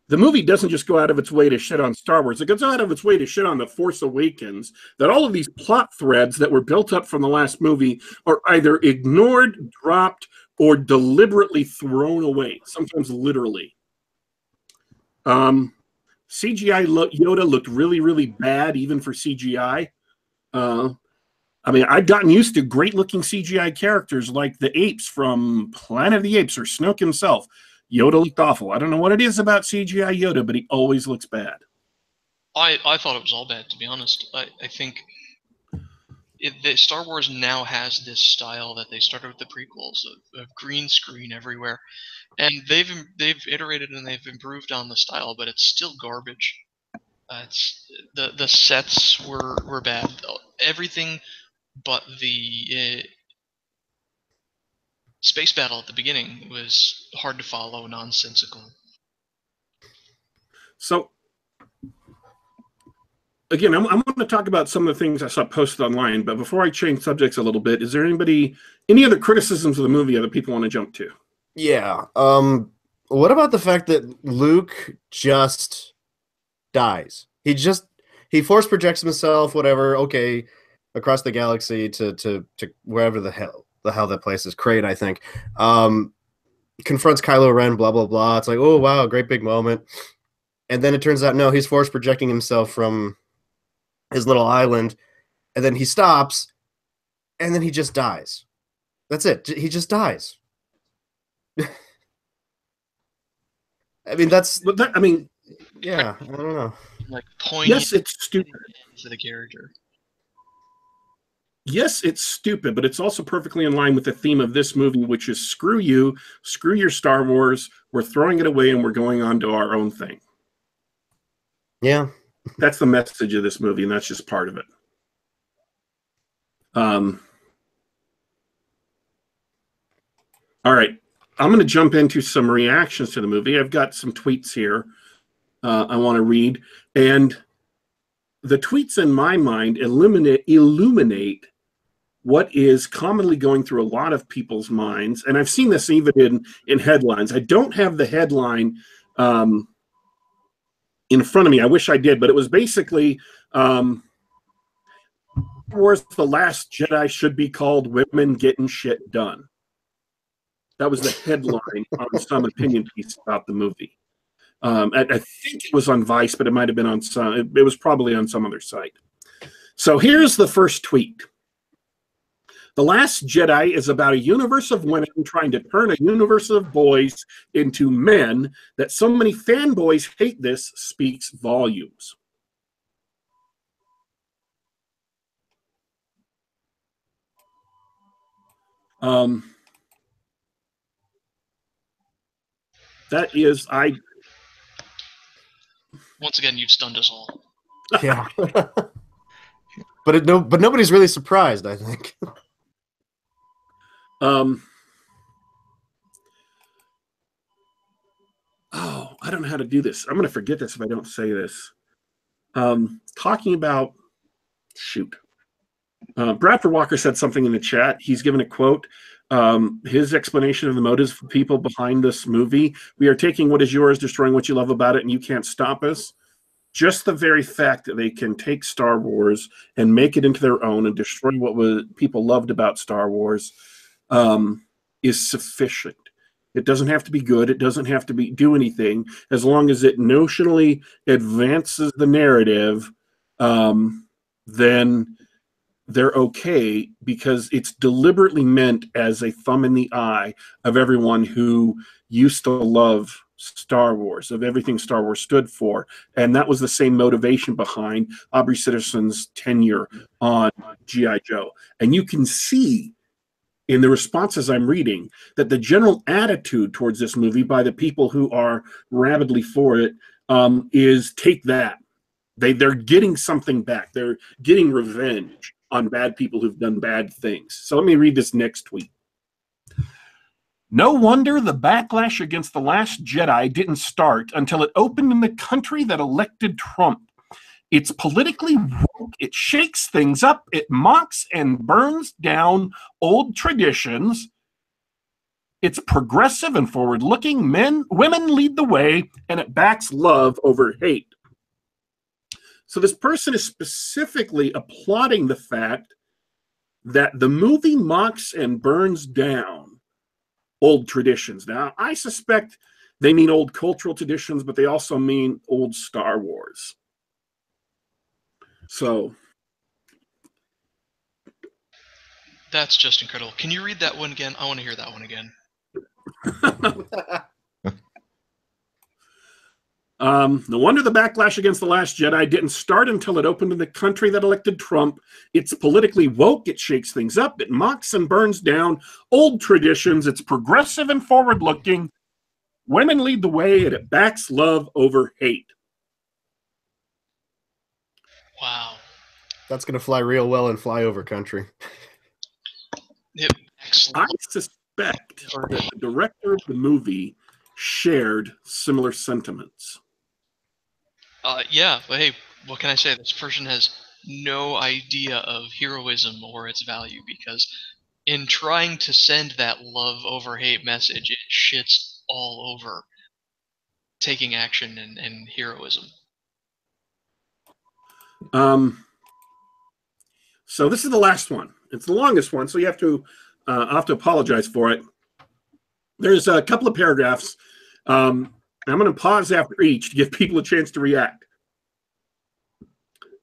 the movie doesn't just go out of its way to shit on Star Wars. It goes out of its way to shit on The Force Awakens, that all of these plot threads that were built up from the last movie are either ignored, dropped, or deliberately thrown away, sometimes literally. CGI Yoda looked really, really bad, even for CGI. I mean, I'd gotten used to great-looking CGI characters like the apes from Planet of the Apes or Snoke himself. Yoda looked awful. I don't know what it is about CGI Yoda, but he always looks bad. I thought it was all bad, to be honest. I think Star Wars now has this style that they started with the prequels of green screen everywhere, and they've iterated and they've improved on the style, but it's still garbage. The sets were bad. Everything but the space battle at the beginning was hard to follow, nonsensical. So, again, I'm going to talk about some of the things I saw posted online, but before I change subjects a little bit, is there any other criticisms of the movie that people want to jump to? Yeah. What about the fact that Luke just dies? He force projects himself, whatever, okay, across the galaxy to wherever the hell that place is, Crate, I think. Confronts Kylo Ren, blah, blah, blah. It's like, oh, wow, great big moment. And then it turns out, no, he's force projecting himself from his little island. And then he stops, and then he just dies. That's it. He just dies. I mean, yeah, I don't know. Like poignant. Yes, it's stupid for the character. Yes, it's stupid, but it's also perfectly in line with the theme of this movie, which is screw you, screw your Star Wars, we're throwing it away and we're going on to our own thing. Yeah. That's the message of this movie, and that's just part of it. All right. I'm going to jump into some reactions to the movie. I've got some tweets here I want to read. And the tweets, in my mind, illuminate what is commonly going through a lot of people's minds. And I've seen this even in headlines. I don't have the headline in front of me. I wish I did, but it was basically Star Wars: The Last Jedi should be called Women Getting Shit Done. That was the headline on some opinion piece about the movie. I think it was on Vice, but it might have been on some. It was probably on some other site. So here's the first tweet. The Last Jedi is about a universe of women trying to turn a universe of boys into men. That so many fanboys hate this speaks volumes. That is, Once again, you've stunned us all. Yeah. but nobody's really surprised, I think. Oh, I don't know how to do this. I'm going to forget this if I don't say this. Talking about, Bradford Walker said something in the chat. He's given a quote. His explanation of the motives for people behind this movie: "We are taking what is yours, destroying what you love about it, and you can't stop us." Just the very fact that they can take Star Wars and make it into their own and destroy what people loved about Star Wars is sufficient. It doesn't have to be good. It doesn't have to do anything. As long as it notionally advances the narrative, then they're okay, because it's deliberately meant as a thumb in the eye of everyone who used to love Star Wars, of everything Star Wars stood for. And that was the same motivation behind Aubrey Sitterson's tenure on G.I. Joe. And you can see in the responses I'm reading that the general attitude towards this movie by the people who are rabidly for it is take that. They're getting something back. They're getting revenge on bad people who've done bad things. So let me read this next tweet. "No wonder the backlash against The Last Jedi didn't start until it opened in the country that elected Trump. It's politically woke, it shakes things up, it mocks and burns down old traditions. It's progressive and forward-looking. Women lead the way, and it backs love over hate." So this person is specifically applauding the fact that the movie mocks and burns down old traditions. Now, I suspect they mean old cultural traditions, but they also mean old Star Wars. So that's just incredible. Can you read that one again? I want to hear that one again. "No wonder the backlash against The Last Jedi didn't start until it opened in the country that elected Trump. It's politically woke, it shakes things up, it mocks and burns down old traditions, it's progressive and forward-looking. Women lead the way, and it backs love over hate." Wow. That's going to fly real well in flyover country. I suspect that the director of the movie shared similar sentiments. Yeah, but hey, what can I say? This person has no idea of heroism or its value, because in trying to send that love over hate message, it shits all over taking action and heroism. So this is the last one. It's the longest one, so you have to I'll have to apologize for it. There's a couple of paragraphs. I'm going to pause after each to give people a chance to react.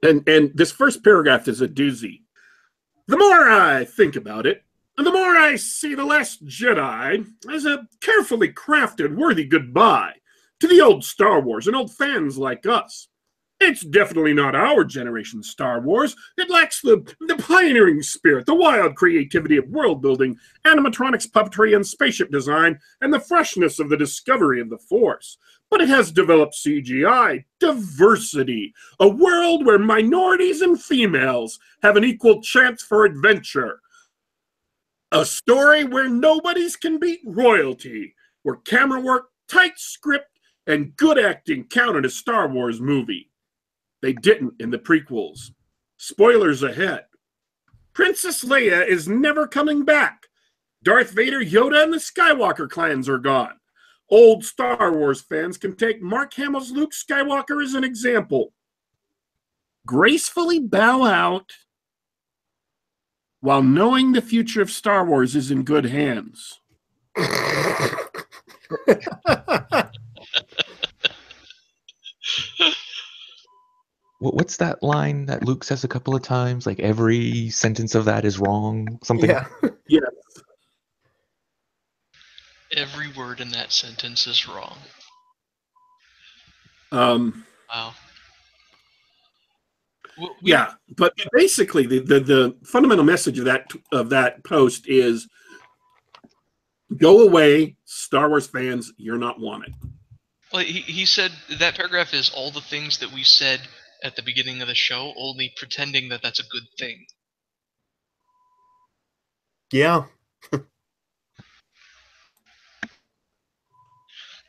And this first paragraph is a doozy. "The more I think about it, the more I see The Last Jedi as a carefully crafted, worthy goodbye to the old Star Wars and old fans like us. It's definitely not our generation's Star Wars. It lacks the pioneering spirit, the wild creativity of world building, animatronics, puppetry, and spaceship design, and the freshness of the discovery of the Force. But it has developed CGI, diversity, a world where minorities and females have an equal chance for adventure. A story where nobodies can beat royalty, where camera work, tight script, and good acting count in a Star Wars movie. They didn't in the prequels. Spoilers ahead. Princess Leia is never coming back. Darth Vader, Yoda, and the Skywalker clans are gone. Old Star Wars fans can take Mark Hamill's Luke Skywalker as an example. Gracefully bow out while knowing the future of Star Wars is in good hands." What's that line that Luke says a couple of times? Like every sentence of that is wrong. Something. Yeah. Yeah. Every word in that sentence is wrong. Wow. Yeah, but basically the fundamental message of that post is, go away, Star Wars fans, you're not wanted. Well, he said that paragraph is all the things that we said at the beginning of the show, only pretending that that's a good thing. Yeah.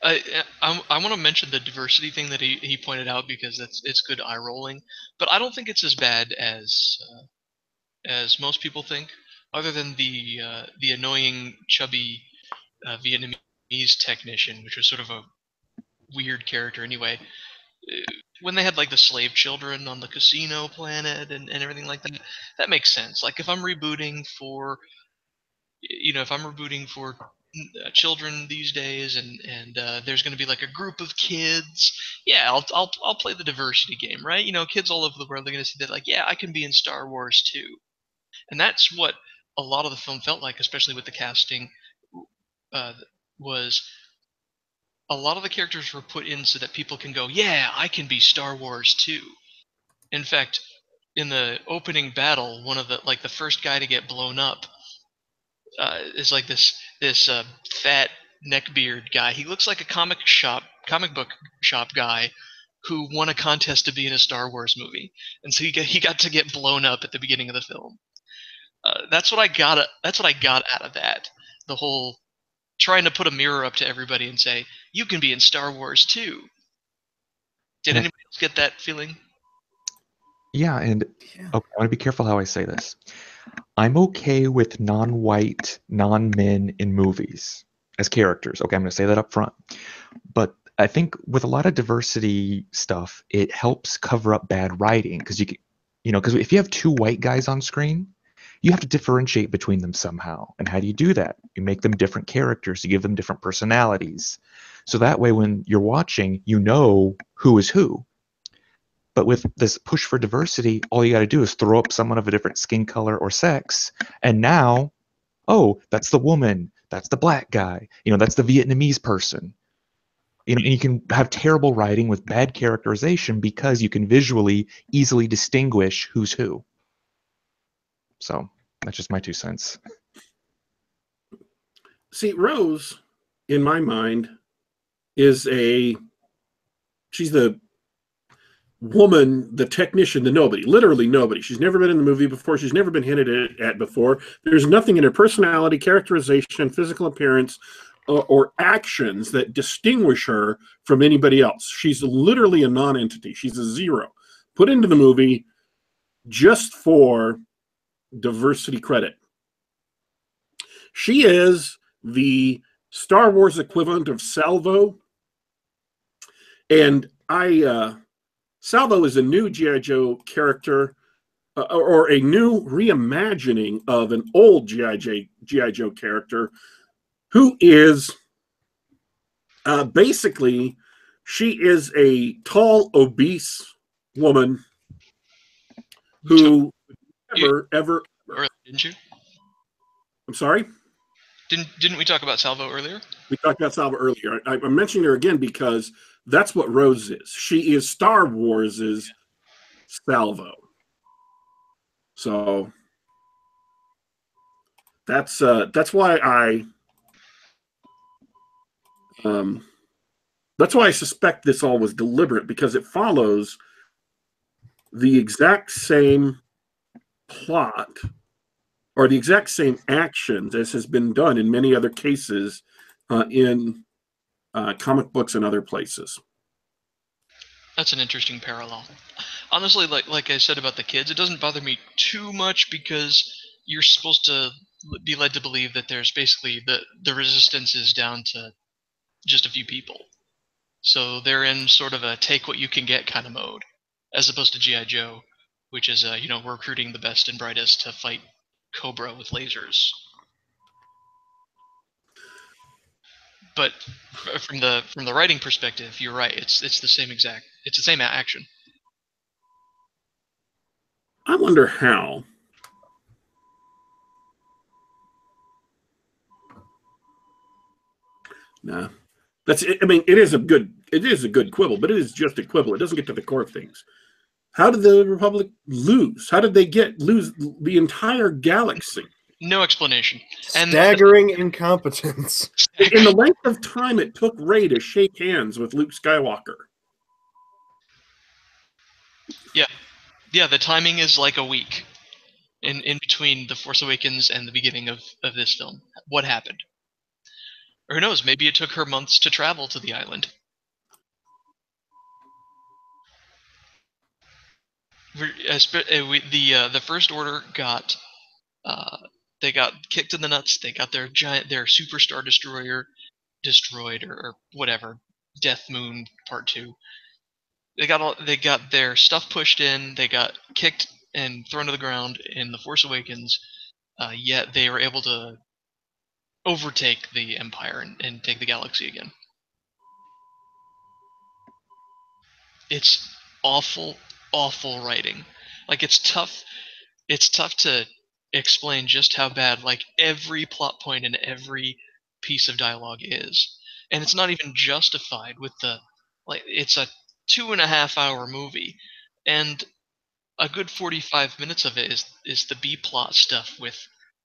I want to mention the diversity thing that he pointed out, because it's good eye rolling, but I don't think it's as bad as most people think. Other than the annoying chubby Vietnamese technician, which was sort of a weird character anyway. When they had like the slave children on the casino planet and everything like that, that makes sense. Like if I'm rebooting for, if I'm rebooting for children these days, and there's going to be like a group of kids, yeah, I'll play the diversity game, right? Kids all over the world, they're going to see that, like, yeah, I can be in Star Wars too, and that's what a lot of the film felt like, especially with the casting. Was a lot of the characters were put in so that people can go, yeah, I can be Star Wars too. In fact, in the opening battle, one of the first guy to get blown up is like this fat neckbeard guy. He looks like a comic book shop guy who won a contest to be in a Star Wars movie, and so he got to get blown up at the beginning of the film. That's what I got. That's what I got out of that. The whole trying to put a mirror up to everybody and say, you can be in Star Wars too. Did anybody else get that feeling? Yeah, and okay, I want to be careful how I say this. I'm okay with non-white, non-men in movies as characters. Okay, I'm going to say that up front. But I think with a lot of diversity stuff, it helps cover up bad writing, because because if you have two white guys on screen, you have to differentiate between them somehow. And how do you do that? You make them different characters. You give them different personalities. So that way, when you're watching, you know who is who. But with this push for diversity, all you got to do is throw up someone of a different skin color or sex, and now, oh, that's the woman, that's the black guy, that's the Vietnamese person. And you can have terrible writing with bad characterization because you can visually easily distinguish who's who. So that's just my 2 cents. See, Rose, in my mind, she's the woman, the technician, the nobody, literally nobody. She's never been in the movie before. She's never been hinted at before. There's nothing in her personality, characterization, physical appearance, or actions that distinguish her from anybody else. She's literally a non-entity. She's a zero put into the movie just for diversity credit. She is the Star Wars equivalent of Salvo, and Salvo is a new G.I. Joe character, or a new reimagining of an old G.I. Joe character, who is basically, she is a tall, obese woman who ever. Didn't you? I'm sorry? Didn't we talk about Salvo earlier? We talked about Salvo earlier. I'm mentioning her again because that's what Rose is. She is Star Wars' Salvo. So that's why I suspect this all was deliberate, because it follows the exact same plot or the exact same actions as has been done in many other cases in comic books and other places. That's an interesting parallel. Honestly, like I said about the kids, it doesn't bother me too much, because you're supposed to be led to believe that there's basically the resistance is down to just a few people. So they're in sort of a take what you can get kind of mode, as opposed to G.I. Joe, which is we're recruiting the best and brightest to fight Cobra with lasers. But from the writing perspective, you're right. It's the same action. I wonder how. Nah, that's it. I mean, it is a good quibble, but it is just a quibble. It doesn't get to the core of things. How did the Republic lose? How did they lose the entire galaxy? No explanation. Staggering incompetence. In the length of time it took Rey to shake hands with Luke Skywalker. Yeah, the timing is like a week in between The Force Awakens and the beginning of this film. What happened? Or who knows, maybe it took her months to travel to the island. The First Order got they got kicked in the nuts. They got their super star destroyer destroyed, or whatever. Death Moon Part 2. They got their stuff pushed in. They got kicked and thrown to the ground in The Force Awakens. Yet they were able to overtake the Empire and take the galaxy again. It's awful, awful writing. Like, it's tough to explain just how bad like every plot point and every piece of dialogue is. And it's not even justified with it's a 2.5 hour movie, and a good 45 minutes of it is the B plot stuff with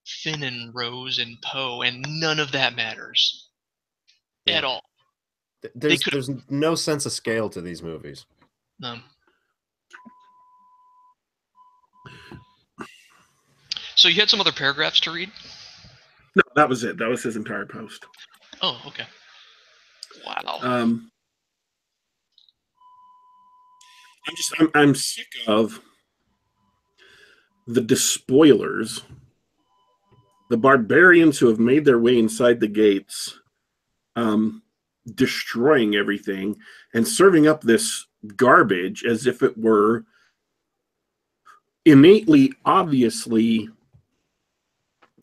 Finn and Rose and Poe, and none of that matters at all. There's no sense of scale to these movies. No. So you had some other paragraphs to read? No, that was it. That was his entire post. Oh, okay. Wow. I'm sick of the despoilers, the barbarians who have made their way inside the gates, destroying everything and serving up this garbage as if it were innately, obviously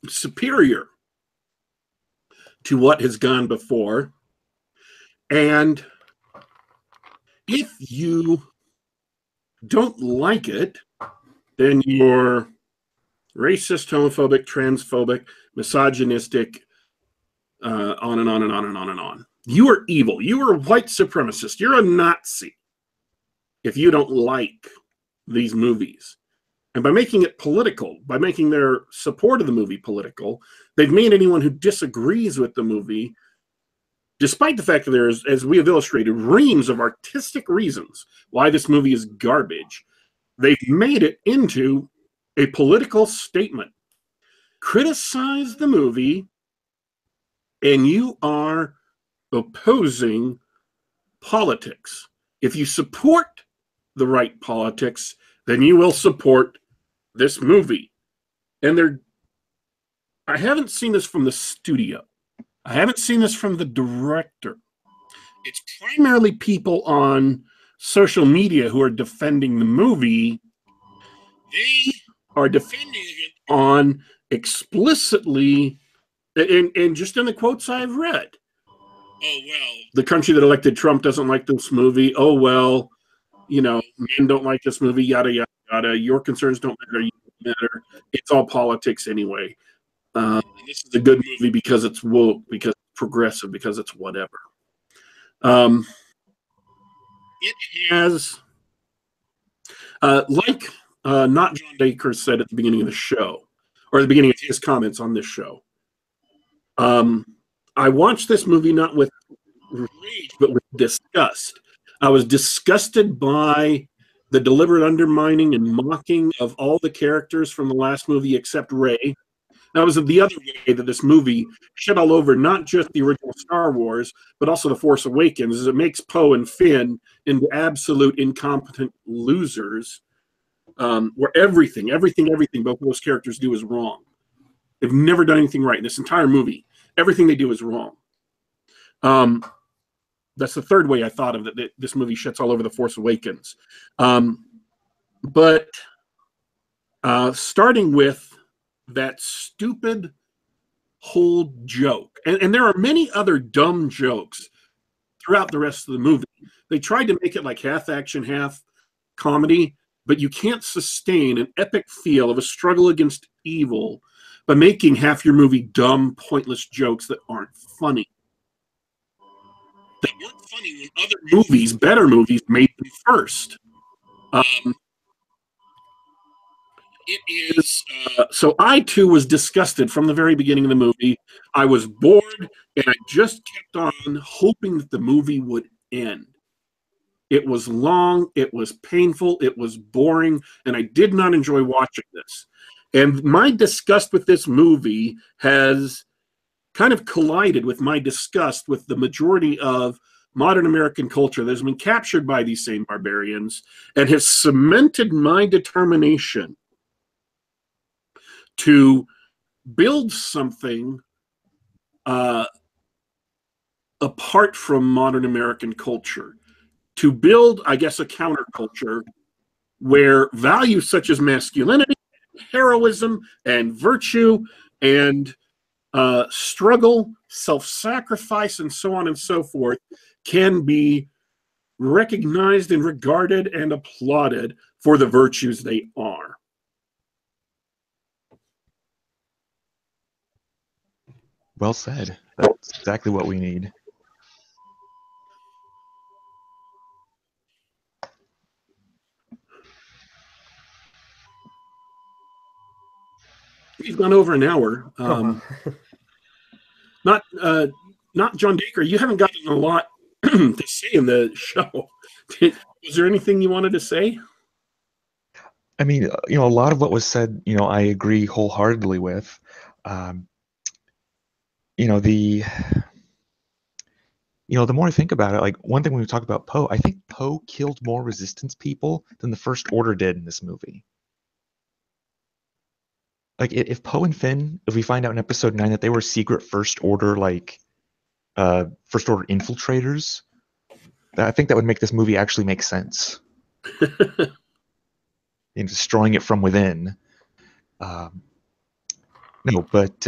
superior to what has gone before. And if you don't like it, then you're racist, homophobic, transphobic, misogynistic, on and on and on and on and on. You are evil. You are a white supremacist. You're a Nazi if you don't like these movies. And by making it political, by making their support of the movie political, they've made anyone who disagrees with the movie, despite the fact that there's, as we have illustrated, reams of artistic reasons why this movie is garbage, they've made it into a political statement. Criticize the movie, and you are opposing politics. If you support the right politics, then you will support this movie. And I haven't seen this from the studio. I haven't seen this from the director. It's primarily people on social media who are defending the movie. They are defending it on explicitly, and just in the quotes I've read. Oh, well, the country that elected Trump doesn't like this movie. Oh, well, men don't like this movie, yada, yada, yada. Your concerns don't matter. You don't matter. It's all politics anyway. This is a good movie because it's woke, because it's progressive, because it's whatever. It has, not John Dacre said at the beginning of the show, or at the beginning of his comments on this show, I watched this movie not with rage, but with disgust. I was disgusted by the deliberate undermining and mocking of all the characters from the last movie except Rey. That was the other way that this movie shit all over not just the original Star Wars, but also The Force Awakens, is it makes Poe and Finn into absolute incompetent losers, where everything both of those characters do is wrong. They've never done anything right in this entire movie. Everything they do is wrong. That's the third way I thought of that this movie shits all over The Force Awakens. But starting with that stupid whole joke, and there are many other dumb jokes throughout the rest of the movie. They tried to make it like half action, half comedy, but you can't sustain an epic feel of a struggle against evil by making half your movie dumb, pointless jokes that aren't funny. That weren't funny when other movies, better movies, made them first. It is, so I too was disgusted from the very beginning of the movie. I was bored, and I just kept on hoping that the movie would end. It was long, it was painful, it was boring, and I did not enjoy watching this. And my disgust with this movie has kind of collided with my disgust with the majority of modern American culture that has been captured by these same barbarians and has cemented my determination to build something apart from modern American culture, to build, I guess, a counterculture where values such as masculinity, heroism, and virtue, and struggle, self-sacrifice, and so on and so forth can be recognized and regarded and applauded for the virtues they are. Well said. That's exactly what we need. We've gone over an hour. Not John Dacre. You haven't gotten a lot to say in the show. Was there anything you wanted to say? I mean, a lot of what was said, I agree wholeheartedly with. The more I think about it, like one thing when we talk about Poe, I think Poe killed more Resistance people than the First Order did in this movie. Like if Poe and Finn, if we find out in Episode 9 that they were secret First Order infiltrators, I think that would make this movie actually make sense. In destroying it from within. No, but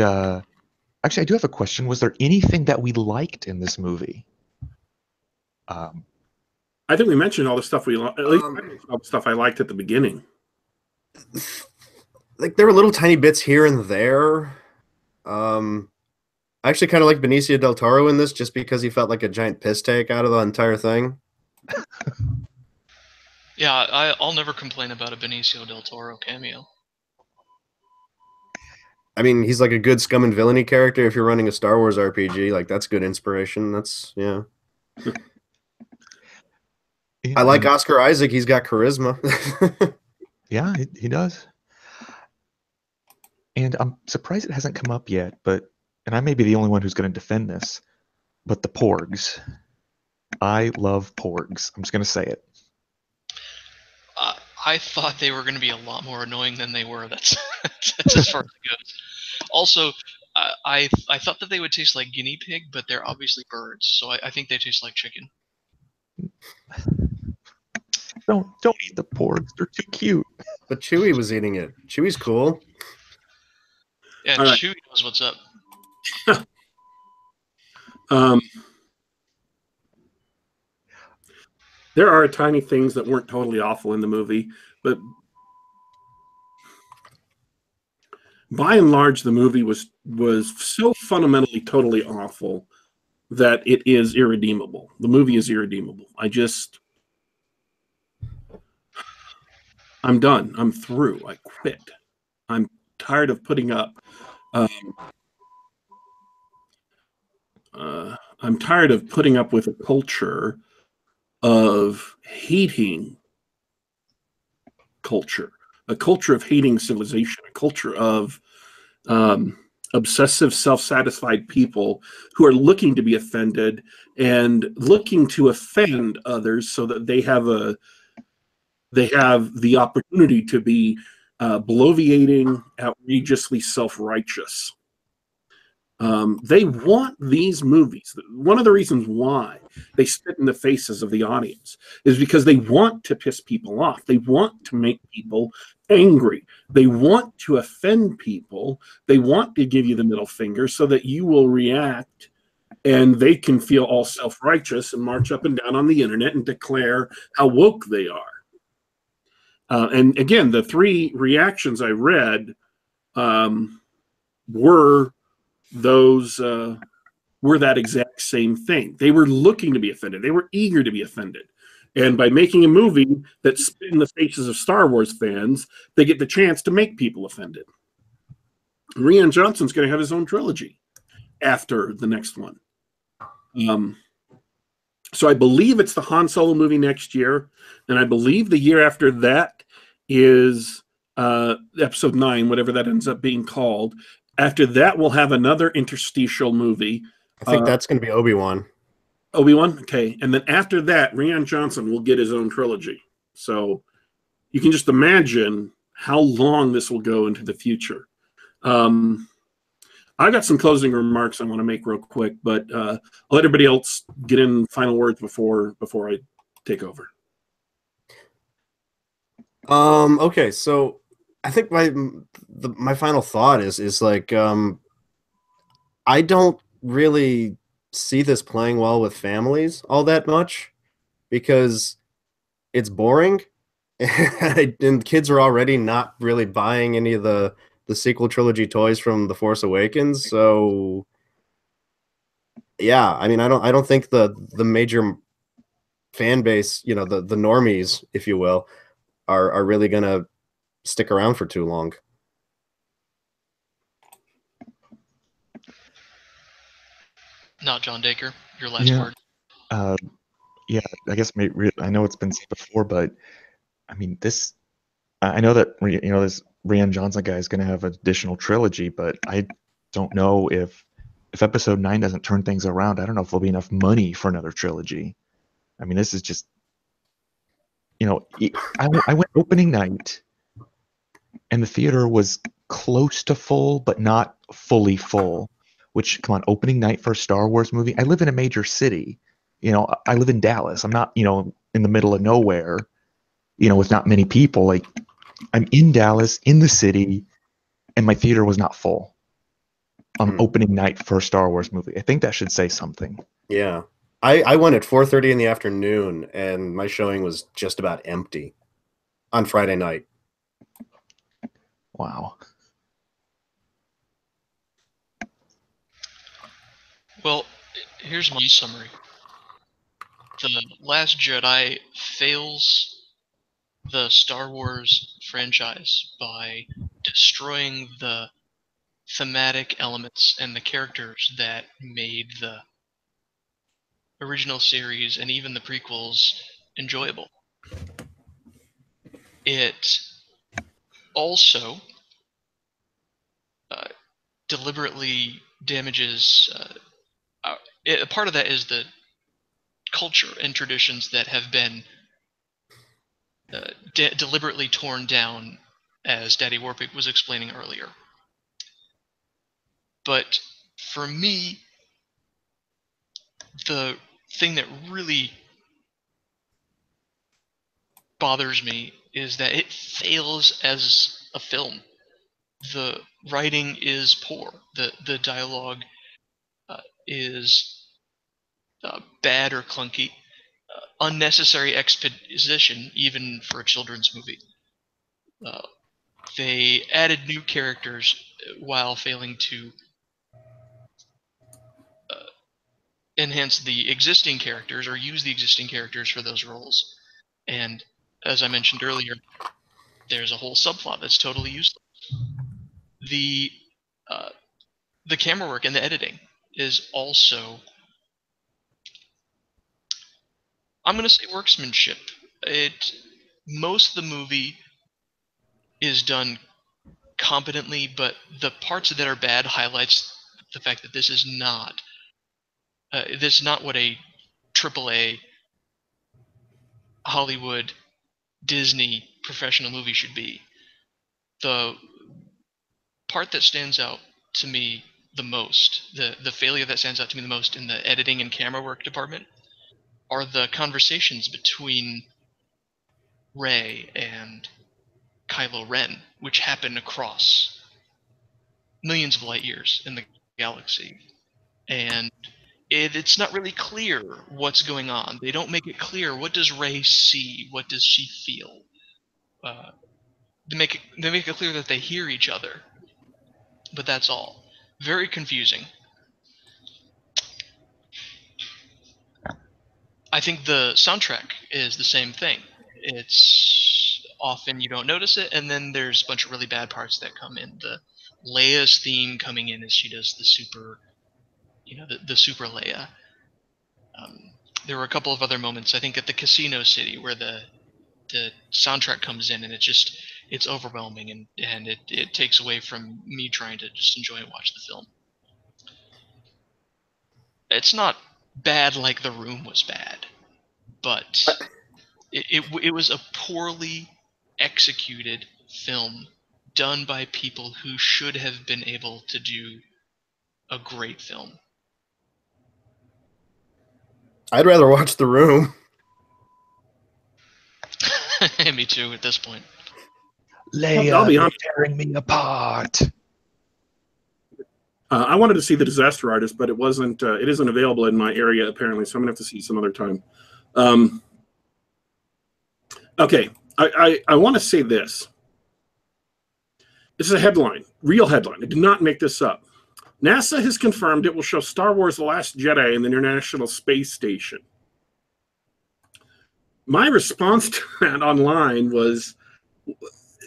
actually, I do have a question. Was there anything that we liked in this movie? I think we mentioned all the stuff we at least all the stuff I liked at the beginning. Like there were little tiny bits here and there. I actually kind of like Benicio del Toro in this, just because he felt like a giant piss take out of the entire thing. Yeah, I'll never complain about a Benicio del Toro cameo. I mean, he's like a good scum and villainy character if you're running a Star Wars RPG. Like, that's good inspiration. That's, yeah. I like Oscar Isaac. He's got charisma. Yeah, he does. And I'm surprised it hasn't come up yet, and I may be the only one who's going to defend this, but the Porgs. I love Porgs. I'm just going to say it. I thought they were going to be a lot more annoying than they were. That's as far as it goes. Also, I thought that they would taste like guinea pig, but they're obviously birds, so I think they taste like chicken. Don't eat the Porgs. They're too cute. But Chewie was eating it. Chewie's cool. Yeah, right. Chewie knows what's up. There are tiny things that weren't totally awful in the movie, but by and large, the movie was so fundamentally totally awful that it is irredeemable. The movie is irredeemable. I'm done. I'm through. I quit. I'm tired of putting up. I'm tired of putting up with a culture of hating culture, a culture of hating civilization, a culture of obsessive, self-satisfied people who are looking to be offended and looking to offend others so that they have the opportunity to be bloviating, outrageously self-righteous. They want these movies. One of the reasons why they spit in the faces of the audience is because they want to piss people off. They want to make people angry. They want to offend people. They want to give you the middle finger so that you will react and they can feel all self-righteous and march up and down on the internet and declare how woke they are. And again, the three reactions I read were that exact same thing. They were looking to be offended. They were eager to be offended. And by making a movie that spit in the faces of Star Wars fans, they get the chance to make people offended. Rian Johnson's going to have his own trilogy after the next one. So I believe it's the Han Solo movie next year, and I believe the year after that is Episode 9, whatever that ends up being called. After that, we'll have another interstitial movie. I think that's going to be Obi-Wan. Obi-Wan? Okay. And then after that, Rian Johnson will get his own trilogy. So you can just imagine how long this will go into the future. I got some closing remarks I want to make real quick, but I'll let everybody else get in final words before I take over. Okay, so I think my final thought is like I don't really see this playing well with families all that much because it's boring and kids are already not really buying any of the sequel trilogy toys from The Force Awakens. So yeah, I mean, I don't think the major fan base, you know, the normies, if you will, are really gonna stick around for too long. Not John Dacre. Your last word. Yeah, I guess I know it's been said before, but I mean, this. I know that this Rian Johnson guy is going to have an additional trilogy, but I don't know if Episode 9 doesn't turn things around. I don't know if there'll be enough money for another trilogy. I mean, this is just, I went opening night, and the theater was close to full, but not fully full. Which, come on, opening night for a Star Wars movie. I live in a major city. I live in Dallas. I'm not, in the middle of nowhere. With not many people. Like, I'm in Dallas, in the city, and my theater was not full on opening night for a Star Wars movie. I think that should say something. Yeah. I went at 4:30 in the afternoon, and my showing was just about empty on Friday night. Wow. Well, here's my summary. The Last Jedi fails the Star Wars franchise by destroying the thematic elements and the characters that made the original series and even the prequels enjoyable. It also deliberately damages. Part of that is the culture and traditions that have been deliberately torn down, as Daddy Warpig was explaining earlier. But for me, the thing that really bothers me is that it fails as a film. The writing is poor. The dialogue is bad or clunky. Unnecessary exposition, even for a children's movie. They added new characters while failing to enhance the existing characters or use the existing characters for those roles. And as I mentioned earlier, there's a whole subplot that's totally useless. The camera work and the editing is also, I'm going to say, workmanship. Most of the movie is done competently, but the parts that are bad highlights the fact that this is not what a AAA Hollywood Disney professional movie should be. The part that stands out to me the most, the failure that stands out to me the most in the editing and camera work department, are the conversations between Rey and Kylo Ren, which happen across millions of light years in the galaxy. And it's not really clear what's going on. They don't make it clear. What does Rey see? What does she feel? They make it clear that they hear each other, but that's all. Very confusing. I think the soundtrack is the same thing. It's often you don't notice it, and then there's a bunch of really bad parts that come in. The Leia's theme coming in as she does the super, the super Leia. there were a couple of other moments. I think at the Casino City where the soundtrack comes in and it's overwhelming and it takes away from me trying to just enjoy and watch the film. It's not bad like The Room was bad, but it was a poorly executed film done by people who should have been able to do a great film. I'd rather watch The Room. Me too at this point. Leia, I'll be you're honest. tearing me apart. I wanted to see The Disaster Artist, but it wasn't. It isn't available in my area apparently, so I'm gonna have to see some other time. Okay, I want to say this. This is a headline, real headline. I did not make this up. NASA has confirmed it will show Star Wars: The Last Jedi in the International Space Station. My response to that online was,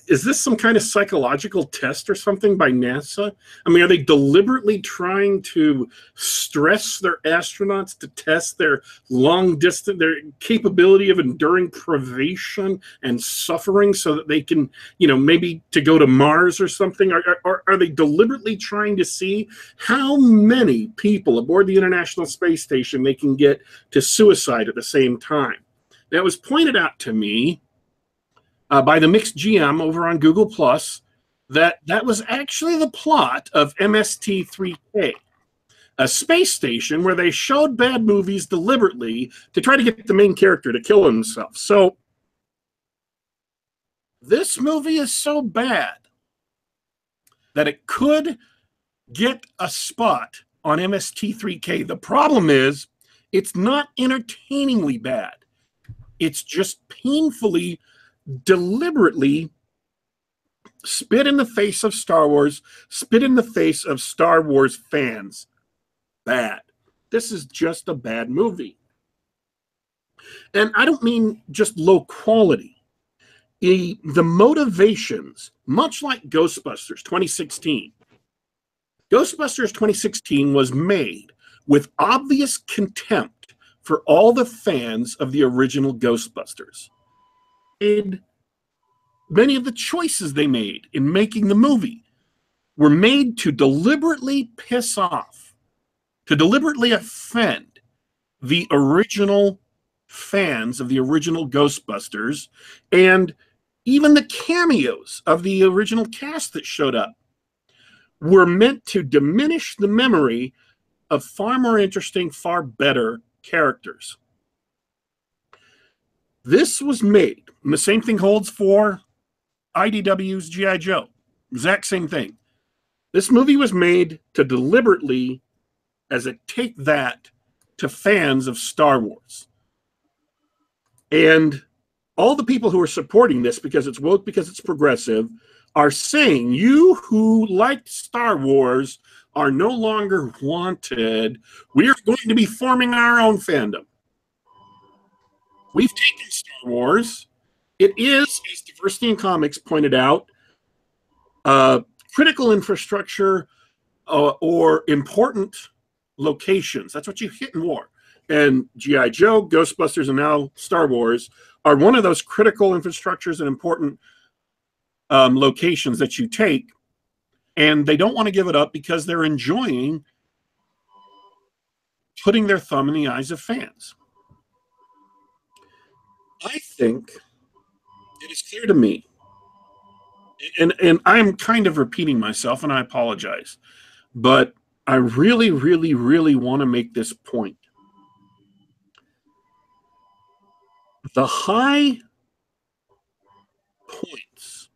is this some kind of psychological test or something by NASA? I mean, are they deliberately trying to stress their astronauts to test their long distance, their capability of enduring privation and suffering so that they can, maybe to go to Mars or something? Are they deliberately trying to see how many people aboard the International Space Station they can get to suicide at the same time? That was pointed out to me by the Mixed GM over on Google Plus, that was actually the plot of MST3K, a space station where they showed bad movies deliberately to try to get the main character to kill himself. So this movie is so bad that it could get a spot on MST3K. The problem is it's not entertainingly bad. It's just painfully, deliberately spit in the face of Star Wars, spit in the face of Star Wars fans. Bad. This is just a bad movie. And I don't mean just low quality. The motivations, much like Ghostbusters 2016. Ghostbusters 2016 was made with obvious contempt for all the fans of the original Ghostbusters. Many of the choices they made in making the movie were made to deliberately piss off, to deliberately offend the original fans of the original Ghostbusters, and even the cameos of the original cast that showed up were meant to diminish the memory of far more interesting, far better characters. This was made, and the same thing holds for IDW's G.I. Joe. Exact same thing. This movie was made to deliberately, as a take that to fans of Star Wars. And all the people who are supporting this because it's woke, because it's progressive, are saying, you who liked Star Wars are no longer wanted. We're going to be forming our own fandom. We've taken Star Wars. It is, as Diversity in Comics pointed out, critical infrastructure or important locations. That's what you hit in war. And G.I. Joe, Ghostbusters, and now Star Wars are one of those critical infrastructures and important locations that you take. And they don't want to give it up because they're enjoying putting their thumb in the eyes of fans. I think it is clear to me, and I'm kind of repeating myself, and I apologize, but I really, really, really want to make this point. The high points,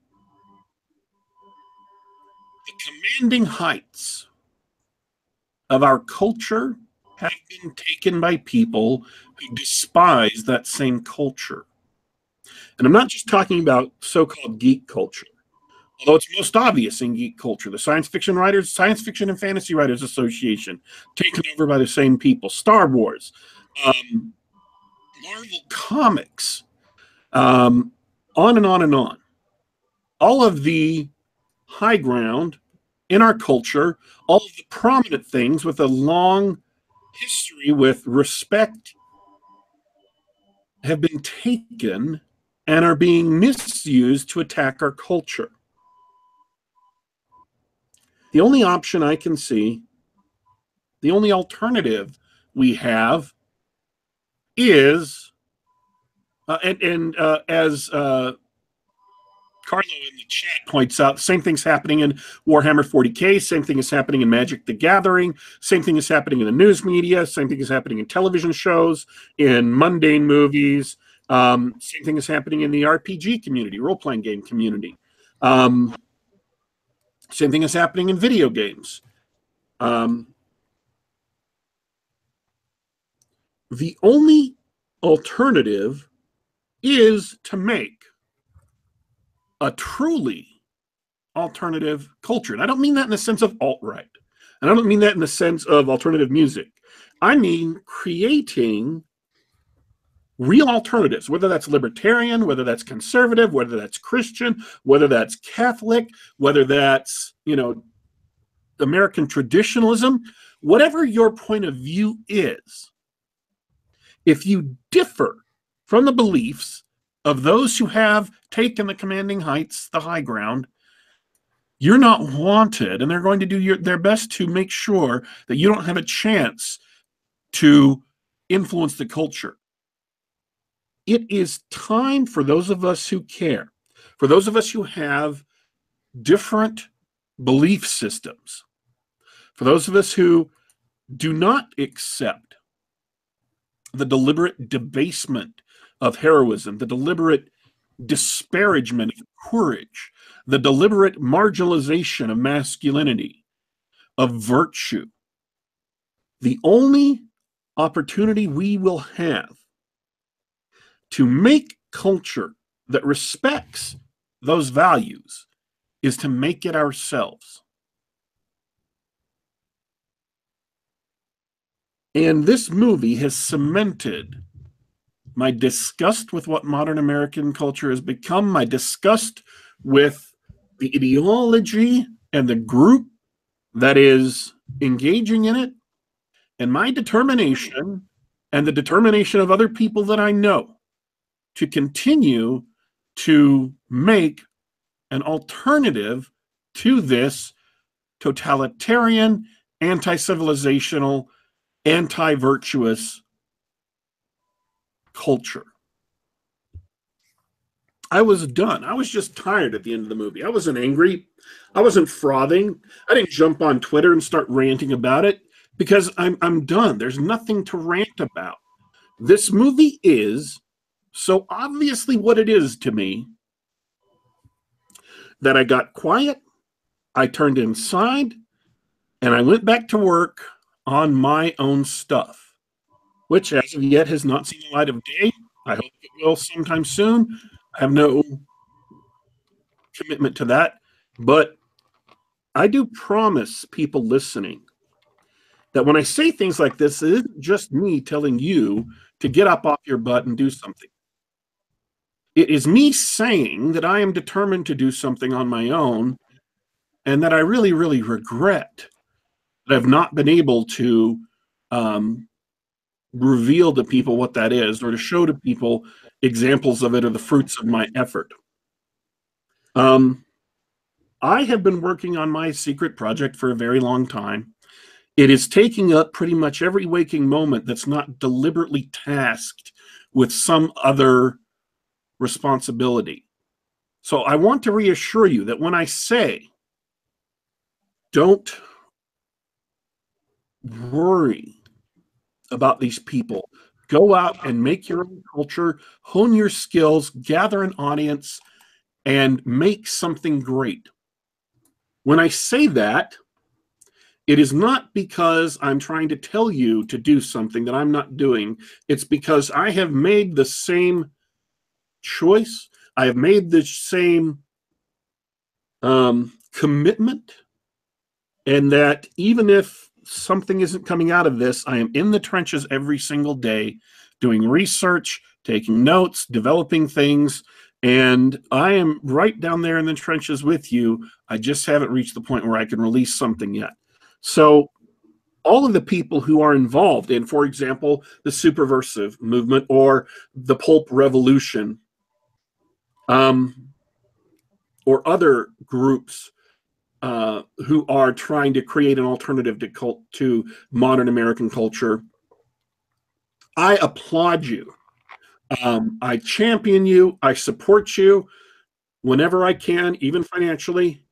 the commanding heights of our culture have been taken by people who despise that same culture. And I'm not just talking about so-called geek culture, although it's most obvious in geek culture. The Science Fiction and Fantasy Writers Association, taken over by the same people. Star Wars, Marvel Comics, on and on and on. All of the high ground in our culture, all of the prominent things with a long history with respect have been taken and are being misused to attack our culture. The only option I can see, the only alternative we have is, as Carlo in the chat points out, same thing's happening in Warhammer 40K, same thing is happening in Magic the Gathering, same thing is happening in the news media, same thing is happening in television shows, in mundane movies, same thing is happening in the RPG community, role-playing game community. Same thing is happening in video games. The only alternative is to make a truly alternative culture. And I don't mean that in the sense of alt-right. And I don't mean that in the sense of alternative music. I mean creating real alternatives, whether that's libertarian, whether that's conservative, whether that's Christian, whether that's Catholic, whether that's, American traditionalism, whatever your point of view is. If you differ from the beliefs of those who have taken the commanding heights, the high ground, you're not wanted, and they're going to do their best to make sure that you don't have a chance to influence the culture. It is time for those of us who care, for those of us who have different belief systems, for those of us who do not accept the deliberate debasement of heroism, the deliberate disparagement of courage, the deliberate marginalization of masculinity, of virtue. The only opportunity we will have to make culture that respects those values is to make it ourselves. And this movie has cemented my disgust with what modern American culture has become, my disgust with the ideology and the group that is engaging in it, and my determination and the determination of other people that I know to continue to make an alternative to this totalitarian, anti-civilizational, anti-virtuous culture. I was done. I was just tired at the end of the movie. I wasn't angry. I wasn't frothing. I didn't jump on Twitter and start ranting about it because I'm done. There's nothing to rant about. This movie is so obviously what it is to me that I got quiet, I turned inside, and I went back to work on my own stuff, which as of yet has not seen the light of day. I hope it will sometime soon. I have no commitment to that, but I do promise people listening that when I say things like this, it isn't just me telling you to get up off your butt and do something. It is me saying that I am determined to do something on my own and that I really, really regret that I've not been able to reveal to people what that is or to show to people examples of it or the fruits of my effort. I have been working on my secret project for a very long time. It is taking up pretty much every waking moment that's not deliberately tasked with some other responsibility. So I want to reassure you that when I say don't worry about these people, go out and make your own culture, hone your skills, gather an audience, and make something great. When I say that, it is not because I'm trying to tell you to do something that I'm not doing. It's because I have made the same choice. I have made the same commitment, and that even if something isn't coming out of this, I am in the trenches every single day doing research, taking notes, developing things, and I am right down there in the trenches with you. I just haven't reached the point where I can release something yet. So all of the people who are involved in, for example, the subversive movement or the pulp revolution, or other groups who are trying to create an alternative to modern American culture. I applaud you. I champion you. I support you whenever I can, even financially.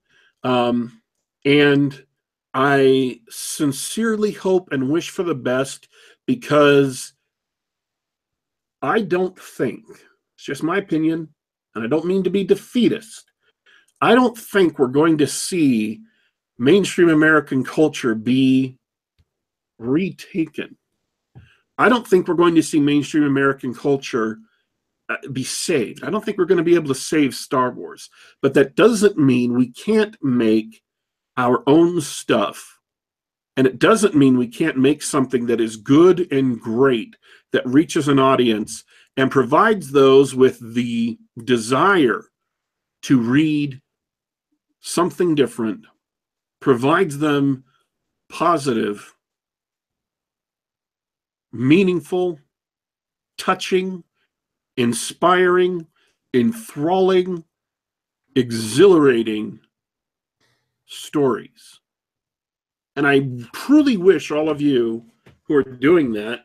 And I sincerely hope and wish for the best, because I don't think, it's just my opinion, and I don't mean to be defeatist, I don't think we're going to see mainstream American culture be retaken. I don't think we're going to see mainstream American culture be saved. I don't think we're going to be able to save Star Wars. But that doesn't mean we can't make our own stuff. And it doesn't mean we can't make something that is good and great, that reaches an audience and provides those with the desire to read something different, provides them positive, meaningful, touching, inspiring, enthralling, exhilarating stories. And I truly wish all of you who are doing that,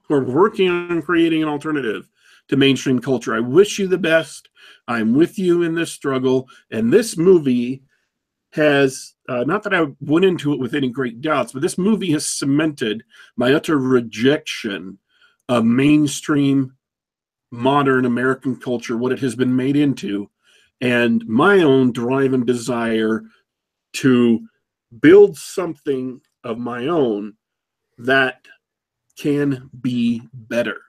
who are working on creating an alternative to mainstream culture, I wish you the best. I'm with you in this struggle. And this movie has, not that I went into it with any great doubts, but this movie has cemented my utter rejection of mainstream modern American culture, what it has been made into, and my own drive and desire to build something of my own that can be better.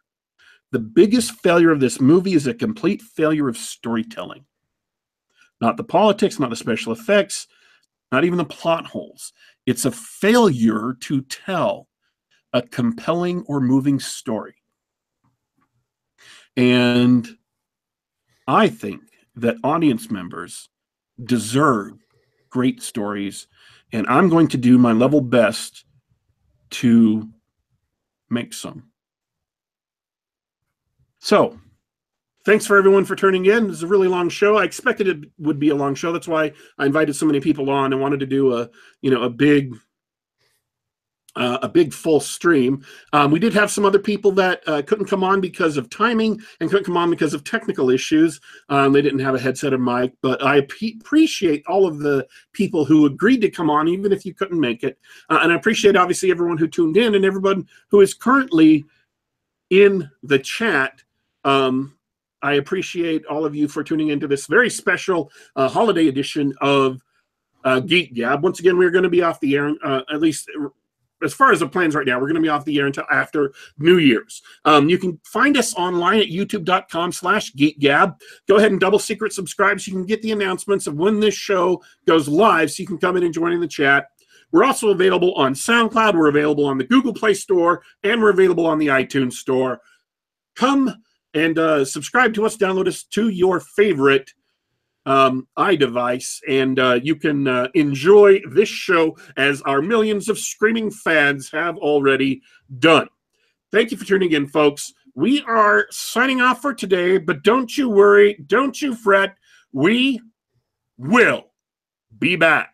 The biggest failure of this movie is a complete failure of storytelling. Not the politics, not the special effects, not even the plot holes. It's a failure to tell a compelling or moving story. And I think that audience members deserve great stories, and I'm going to do my level best to make some. So, thanks for everyone for tuning in. This is a really long show. I expected it would be a long show. That's why I invited so many people on and wanted to do a big full stream. We did have some other people that couldn't come on because of timing and couldn't come on because of technical issues. They didn't have a headset or mic, but I appreciate all of the people who agreed to come on, even if you couldn't make it. And I appreciate, obviously, everyone who tuned in and everyone who is currently in the chat. I appreciate all of you for tuning into this very special holiday edition of Geek Gab. Once again, we're going to be off the air, at least as far as the plans right now, we're going to be off the air until after New Year's. You can find us online at youtube.com/geekgab. Go ahead and double secret subscribe so you can get the announcements of when this show goes live, so you can come in and join in the chat. We're also available on SoundCloud. We're available on the Google Play Store, and we're available on the iTunes Store. Come and subscribe to us, download us to your favorite iDevice, and you can enjoy this show as our millions of screaming fans have already done. Thank you for tuning in, folks. We are signing off for today, but don't you worry, don't you fret. We will be back.